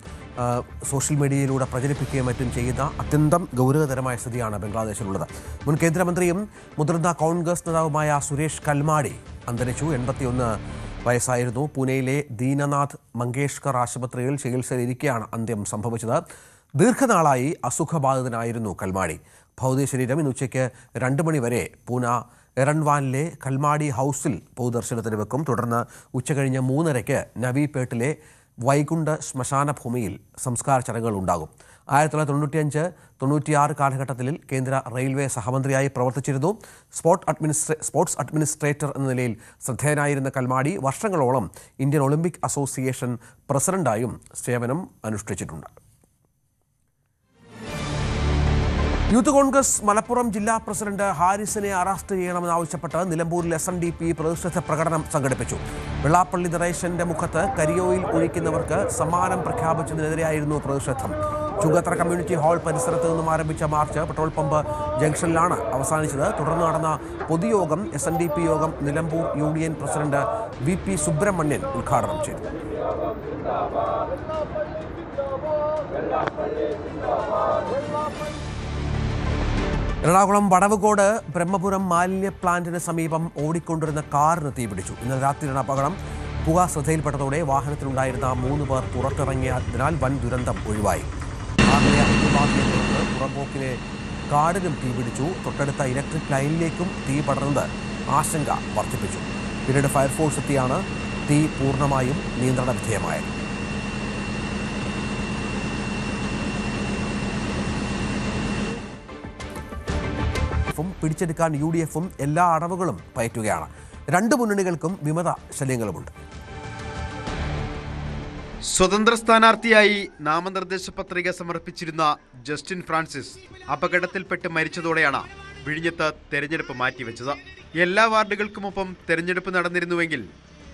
സോഷ്യൽ മീഡിയയിലൂടെ പ്രചരിപ്പിക്കുകയും മറ്റും ചെയ്യുന്ന അത്യന്തം ഗൗരവതരമായ സ്ഥിതിയാണ് ബംഗ്ലാദേശിലുള്ളത്. മുൻ കേന്ദ്രമന്ത്രിയും മുതിർന്ന കോൺഗ്രസ് നേതാവുമായ സുരേഷ് കൽമാടി അന്തരിച്ചു. 81 വയസ്സായിരുന്നു. പൂനെയിലെ ദീനനാഥ് മങ്കേഷ്കർ ആശുപത്രിയിൽ ചികിത്സയിലിരിക്കെയാണ് അന്ത്യം സംഭവിച്ചത്. ദീർഘനാളായി അസുഖബാധിതനായിരുന്നു കൽമാടി. ഭൗതിക ശരീരം ഇന്ന് ഉച്ചയ്ക്ക് 2 മണി വരെ പൂന എറൺവാനിലെ കൽമാടി ഹൗസിൽ പൊതുദർശനത്തിന് വെക്കും. തുടർന്ന് ഉച്ചകഴിഞ്ഞ് 3:30-ക്ക് നവിപേട്ടിലെ വൈകുണ്ഠ ശ്മശാന ഭൂമിയിൽ സംസ്കാര ചടങ്ങുകൾ ഉണ്ടാകും. 1995-96 കാലഘട്ടത്തിൽ കേന്ദ്ര റെയിൽവേ സഹമന്ത്രിയായി പ്രവർത്തിച്ചിരുന്നു. സ്പോർട്സ് അഡ്മിനിസ്ട്രേറ്റർ എന്ന നിലയിൽ ശ്രദ്ധേയനായിരുന്ന കൽമാടി വർഷങ്ങളോളം ഇന്ത്യൻ ഒളിമ്പിക് അസോസിയേഷൻ പ്രസിഡന്റായും സേവനം അനുഷ്ഠിച്ചിട്ടുണ്ട്. യൂത്ത് കോൺഗ്രസ് മലപ്പുറം ജില്ലാ പ്രസിഡന്റ് ഹാരിസിനെ അറസ്റ്റ് ചെയ്യണമെന്നാവശ്യപ്പെട്ട് നിലമ്പൂരിൽ SNDP പ്രതിഷേധ പ്രകടനം സംഘടിപ്പിച്ചു. വെള്ളാപ്പള്ളി നരേശന്റെ മുഖത്ത് കരിയോയിൽ ഒഴിക്കുന്നവർക്ക് സമ്മാനം പ്രഖ്യാപിച്ചതിനെതിരെയായിരുന്നു പ്രതിഷേധം. ചുങ്കത്തറ കമ്മ്യൂണിറ്റി ഹാൾ പരിസരത്ത് നിന്നും ആരംഭിച്ച മാർച്ച് പെട്രോൾ പമ്പ് ജംഗ്ഷനിലാണ് അവസാനിച്ചത്. തുടർന്ന് നടന്ന പൊതുയോഗം SNDP യോഗം Nilambur union president VP Subrahmanyan ഉദ്ഘാടനം ചെയ്തു. എറണാകുളം വടവുകോട് ബ്രഹ്മപുരം മാലിന്യ പ്ലാന്റിന് സമീപം ഓടിക്കൊണ്ടിരുന്ന കാറിന് തീപിടിച്ചു. ഇന്നലെ രാത്രിയാണ് അപകടം. പുക ശ്രദ്ധയിൽപ്പെട്ടതോടെ വാഹനത്തിലുണ്ടായിരുന്ന 3 പേർ പുറത്തിറങ്ങിയതിനാൽ വൻ ദുരന്തം ഒഴിവായി. പുറമ്പോക്കിലെ കാടിനും തീപിടിച്ചു. തൊട്ടടുത്ത ഇലക്ട്രിക് ലൈനിലേക്കും തീ പടർന്നത് ആശങ്ക വർദ്ധിപ്പിച്ചു. പിന്നീട് ഫയർഫോഴ്സ് എത്തിയാണ് തീ പൂർണ്ണമായും നിയന്ത്രണ വിധേയമായത്. പിടിച്ചെടുക്കാൻ UDFും എല്ലാ അടവുകളും പയറ്റുകയാണ്. 2 മുന്നണികൾക്കും വിമത ശല്യങ്ങളുമുണ്ട്. സ്വതന്ത്ര സ്ഥാനാർത്ഥിയായി നാമനിർദ്ദേശ പത്രിക സമർപ്പിച്ചിരുന്ന ജസ്റ്റിൻ ഫ്രാൻസിസ് അപകടത്തിൽപ്പെട്ട് മരിച്ചതോടെയാണ് വിഴിഞ്ഞത്ത് തെരഞ്ഞെടുപ്പ് മാറ്റിവെച്ചത്. എല്ലാ വാർഡുകൾക്കുമൊപ്പം തെരഞ്ഞെടുപ്പ് നടന്നിരുന്നുവെങ്കിൽ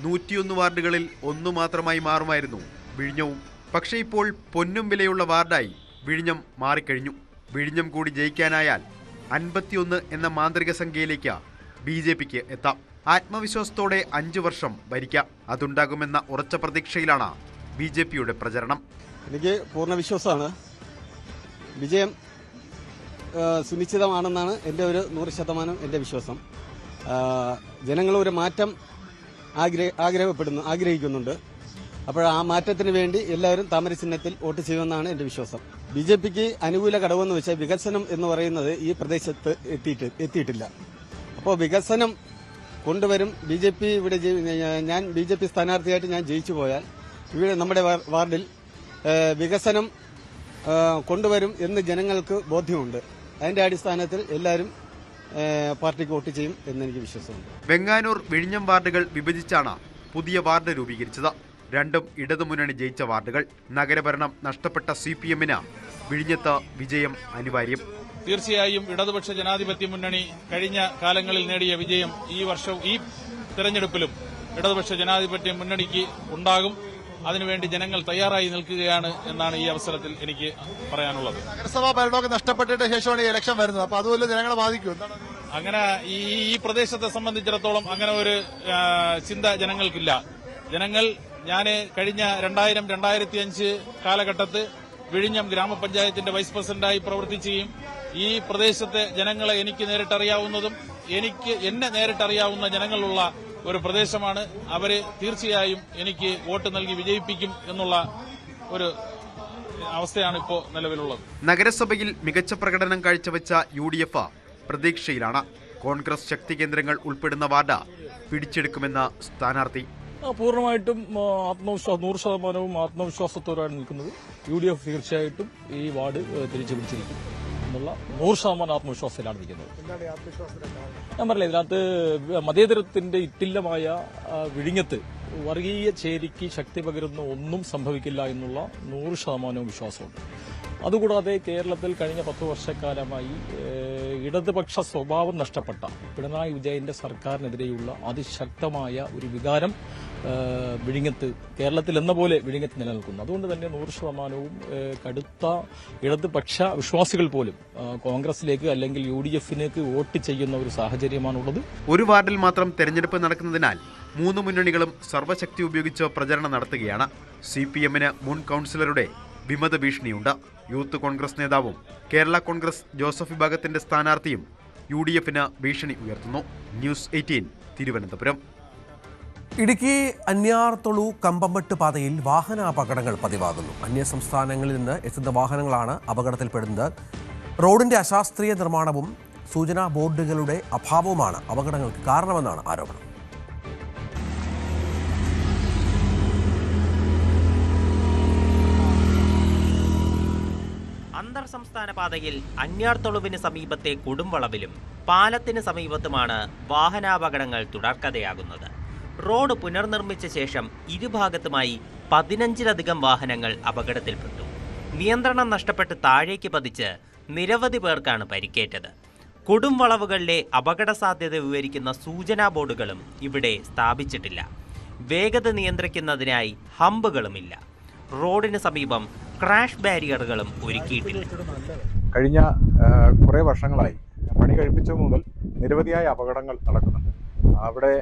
101 വാർഡുകളിൽ 1 മാത്രമായി മാറുമായിരുന്നു വിഴിഞ്ഞവും. പക്ഷേ ഇപ്പോൾ പൊന്നും വിലയുള്ള വാർഡായി വിഴിഞ്ഞം മാറിക്കഴിഞ്ഞു. വിഴിഞ്ഞം കൂടി ജയിക്കാനായാൽ 51 എന്ന മാന്ത്രിക സംഖ്യയിലേക്ക് BJPക്ക് എത്താം. ആത്മവിശ്വാസത്തോടെ 5 വർഷം ഭരിക്കാം. അതുണ്ടാകുമെന്ന ഉറച്ച പ്രതീക്ഷയിലാണ് BJPയുടെ പ്രചരണം. എനിക്ക് പൂർണ്ണ വിശ്വാസമാണ്. വിജയം സുനിശ്ചിതമാണെന്നാണ് എൻ്റെ ഒരു 100% എൻ്റെ വിശ്വാസം. ജനങ്ങൾ ഒരു മാറ്റം ആഗ്രഹിക്കുന്നുണ്ട്. അപ്പോൾ ആ മാറ്റത്തിന് വേണ്ടി എല്ലാവരും താമര ചിഹ്നത്തിൽ വോട്ട് ചെയ്യുമെന്നാണ് എൻ്റെ വിശ്വാസം. BJPക്ക് അനുകൂല ഘടകമെന്ന് വെച്ചാൽ വികസനം എന്ന് പറയുന്നത് ഈ പ്രദേശത്ത് എത്തിയിട്ടില്ല. അപ്പോൾ വികസനം കൊണ്ടുവരും. BJP ഇവിടെ ഞാൻ BJP സ്ഥാനാർത്ഥിയായിട്ട് ഞാൻ ജയിച്ചു പോയാൽ ഇവിടെ നമ്മുടെ വാർഡിൽ വികസനം കൊണ്ടുവരും എന്ന് ജനങ്ങൾക്ക് ബോധ്യമുണ്ട്. അതിന്റെ അടിസ്ഥാനത്തിൽ എല്ലാവരും പാർട്ടിക്ക് വോട്ട് ചെയ്യും എന്നെനിക്ക് വിശ്വാസമുണ്ട്. വെങ്ങാനൂർ വിഴിഞ്ഞം വാർഡുകൾ വിഭജിച്ചാണ് പുതിയ വാർഡ് രൂപീകരിച്ചത്. രണ്ടും ഇടതുമുന്നണി ജയിച്ച വാർഡുകൾ. നഗരഭരണം നഷ്ടപ്പെട്ട CPM-ന് വിഴിഞ്ഞത്ത് വിജയം അനിവാര്യം. തീർച്ചയായും ഇടതുപക്ഷ ജനാധിപത്യ മുന്നണി കഴിഞ്ഞ കാലങ്ങളിൽ നേടിയ വിജയം ഈ വർഷവും ഈ തെരഞ്ഞെടുപ്പിലും ഇടതുപക്ഷ ജനാധിപത്യ മുന്നണിക്ക് ഉണ്ടാകും. അതിനുവേണ്ടി ജനങ്ങൾ തയ്യാറായി നിൽക്കുകയാണ് എന്നാണ് ഈ അവസരത്തിൽ എനിക്ക് പറയാനുള്ളത്. നഗരസഭാ ഭരണമൊക്കെ നഷ്ടപ്പെട്ടിട്ട് ശേഷമാണ് ഈ ഇലക്ഷൻ വരുന്നത്. അപ്പൊ അതുപോലെ ജനങ്ങളെ ബാധിക്കും. അങ്ങനെ ഈ പ്രദേശത്തെ സംബന്ധിച്ചിടത്തോളം അങ്ങനെ ഒരു ചിന്ത ജനങ്ങൾക്കില്ല. ഞാൻ കഴിഞ്ഞ 2000-2005 കാലഘട്ടത്ത് വിഴിഞ്ഞം ഗ്രാമപഞ്ചായത്തിന്റെ വൈസ് പ്രസിഡന്റായി പ്രവർത്തിക്കുകയും ഈ പ്രദേശത്തെ ജനങ്ങളെ എനിക്ക് നേരിട്ടറിയാവുന്നതും എന്നെ നേരിട്ടറിയാവുന്ന ജനങ്ങളുള്ള ഒരു പ്രദേശമാണ്. അവരെ തീർച്ചയായും എനിക്ക് വോട്ട് നൽകി വിജയിപ്പിക്കും എന്നുള്ള ഒരു അവസ്ഥയാണ് ഇപ്പോൾ നിലവിലുള്ളത്. നഗരസഭയിൽ മികച്ച പ്രകടനം കാഴ്ചവെച്ച UDF പ്രതീക്ഷയിലാണ്. കോൺഗ്രസ് ശക്തി കേന്ദ്രങ്ങൾ ഉൾപ്പെടുന്ന വാർഡ് പിടിച്ചെടുക്കുമെന്ന സ്ഥാനാർത്ഥി. പൂർണ്ണമായിട്ടും 100% ആത്മവിശ്വാസത്തോടെയാണ് നിൽക്കുന്നത്. UDF തീർച്ചയായിട്ടും ഈ വാർഡ് തിരിച്ചു പിടിച്ചിരിക്കും എന്നുള്ള 100% ആത്മവിശ്വാസത്തിലാണ് നിൽക്കുന്നത്. ഞാൻ പറഞ്ഞില്ല, ഇതിനകത്ത് മതേതരത്തിന്റെ ഇത്തില്ലമായ വിഴിഞ്ഞത്ത് വർഗീയ ചേരിക്ക് ശക്തി പകരുന്ന ഒന്നും സംഭവിക്കില്ല എന്നുള്ള 100% വിശ്വാസമുണ്ട്. അതുകൂടാതെ കേരളത്തിൽ കഴിഞ്ഞ 10 വർഷക്കാലമായി ഇടതുപക്ഷ സ്വഭാവം നഷ്ടപ്പെട്ട പിണറായി വിജയന്റെ സർക്കാരിനെതിരെയുള്ള അതിശക്തമായ ഒരു വികാരം വിഴിഞ്ഞത്ത്, കേരളത്തിൽ എന്ന പോലെ വിഴിഞ്ഞത്ത് നിലനിൽക്കുന്നു. അതുകൊണ്ട് തന്നെ 100% കടുത്ത ഇടതുപക്ഷ വിശ്വാസികൾ പോലും കോൺഗ്രസിലേക്ക് അല്ലെങ്കിൽ UDF-ലേക്ക് വോട്ട് ചെയ്യുന്ന ഒരു സാഹചര്യമാണുള്ളത്. ഒരു വാർഡിൽ മാത്രം തെരഞ്ഞെടുപ്പ് നടക്കുന്നതിനാൽ 3 മുന്നണികളും സർവ്വശക്തി ഉപയോഗിച്ച് പ്രചരണം നടത്തുകയാണ്. CPM-ന് മുൻ കൌൺസിലറുടെ വിമത ഭീഷണിയുണ്ട്. യൂത്ത് കോൺഗ്രസ് നേതാവും കേരള കോൺഗ്രസ് ജോസഫ് വിഭാഗത്തിന്റെ സ്ഥാനാർത്ഥിയും UDF-ന് ഭീഷണി ഉയർത്തുന്നു. ന്യൂസ് 18 തിരുവനന്തപുരം. ഇടുക്കി അന്യാർതൊളു കമ്പംമെട്ട് പാതയിൽ വാഹനാപകടങ്ങൾ പതിവാകുന്നു. അന്യസംസ്ഥാനങ്ങളിൽ നിന്ന് എത്തുന്ന വാഹനങ്ങളാണ് അപകടത്തിൽപ്പെടുന്നത്. റോഡിന്റെ അശാസ്ത്രീയ നിർമ്മാണവും സൂചനാ ബോർഡുകളുടെ അഭാവവുമാണ് അപകടങ്ങൾക്ക് കാരണമെന്നാണ് ആരോപണം. അന്തർ സംസ്ഥാന പാതയിൽ അന്യാർതൊളുവിന് സമീപത്തെ കൊടുംവളവിലും പാലത്തിന് സമീപത്തുമാണ് വാഹനാപകടങ്ങൾ തുടർക്കഥയാകുന്നത്. റോഡ് പുനർനിർമ്മിച്ച ശേഷം ഇരുഭാഗത്തുമായി 15-ലധികം വാഹനങ്ങൾ അപകടത്തിൽപ്പെട്ടു. നിയന്ത്രണം നഷ്ടപ്പെട്ട് താഴേക്ക് പതിച്ച് നിരവധി പേർക്കാണ് പരിക്കേറ്റത്. കൊടുംവളവുകളിലെ അപകട സാധ്യത വിവരിക്കുന്ന സൂചനാ ബോർഡുകളും ഇവിടെ സ്ഥാപിച്ചിട്ടില്ല. വേഗത നിയന്ത്രിക്കുന്നതിനായി ഹമ്പുകളുമില്ല. റോഡിന് സമീപം ക്രാഷ് ബാരിയറുകളും ഒരുക്കിയിട്ടില്ല. കഴിഞ്ഞ കുറേ വർഷങ്ങളായി പണി കഴിപ്പിച്ചത് മുതൽ നിരവധിയായ അപകടങ്ങൾ നടക്കുന്നുണ്ട്. അവിടെ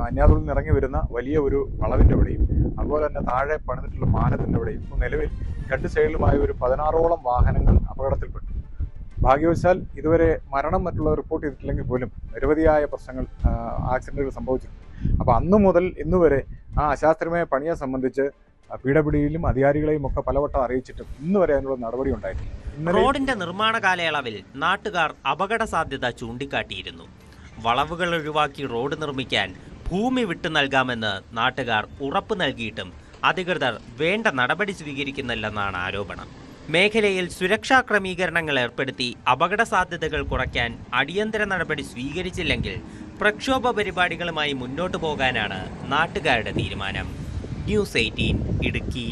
അന്യാതുള്ളിൽ നിന്ന് ഇറങ്ങി വരുന്ന വലിയ ഒരു വളവിൻ്റെ അവിടെയും അതുപോലെ തന്നെ താഴെ പണിതിട്ടുള്ള പാലത്തിൻ്റെ അവിടെയും ഇപ്പോൾ നിലവിൽ 2 സൈഡിലുമായി ഒരു 16ഓളം വാഹനങ്ങൾ അപകടത്തിൽപ്പെട്ടു. ഭാഗ്യവശാൽ ഇതുവരെ മരണം മറ്റുള്ള റിപ്പോർട്ട് ചെയ്തിട്ടില്ലെങ്കിൽ പോലും നിരവധിയായ പ്രശ്നങ്ങൾ, ആക്സിഡന്റുകൾ സംഭവിച്ചിട്ടുണ്ട്. അപ്പോൾ അന്നു മുതൽ ഇന്നുവരെ ആ അശാസ്ത്രീയമായ പണിയെ സംബന്ധിച്ച് PWDയിലും അധികാരികളെയും ഒക്കെ പലവട്ടം അറിയിച്ചിട്ടും ഇന്ന് വരെ അതിനുള്ള നടപടി ഉണ്ടായിട്ടില്ല. റോഡിന്റെ നിർമ്മാണ കാലയളവിൽ നാട്ടുകാർ അപകട സാധ്യത ചൂണ്ടിക്കാട്ടിയിരുന്നു. വളവുകൾ ഒഴിവാക്കി റോഡ് നിർമ്മിക്കാൻ ഭൂമി വിട്ടു നൽകാമെന്ന് നാട്ടുകാർ ഉറപ്പ് നൽകിയിട്ടും അധികൃതർ വേണ്ട നടപടി സ്വീകരിക്കുന്നില്ലെന്നാണ് ആരോപണം. മേഖലയിൽ സുരക്ഷാ ക്രമീകരണങ്ങൾ ഏർപ്പെടുത്തി അപകട സാധ്യതകൾ കുറയ്ക്കാൻ അടിയന്തര നടപടി സ്വീകരിച്ചില്ലെങ്കിൽ പ്രക്ഷോഭ പരിപാടികളുമായി മുന്നോട്ടു പോകാനാണ് നാട്ടുകാരുടെ തീരുമാനം. ന്യൂസ് 18 ഇടുക്കി.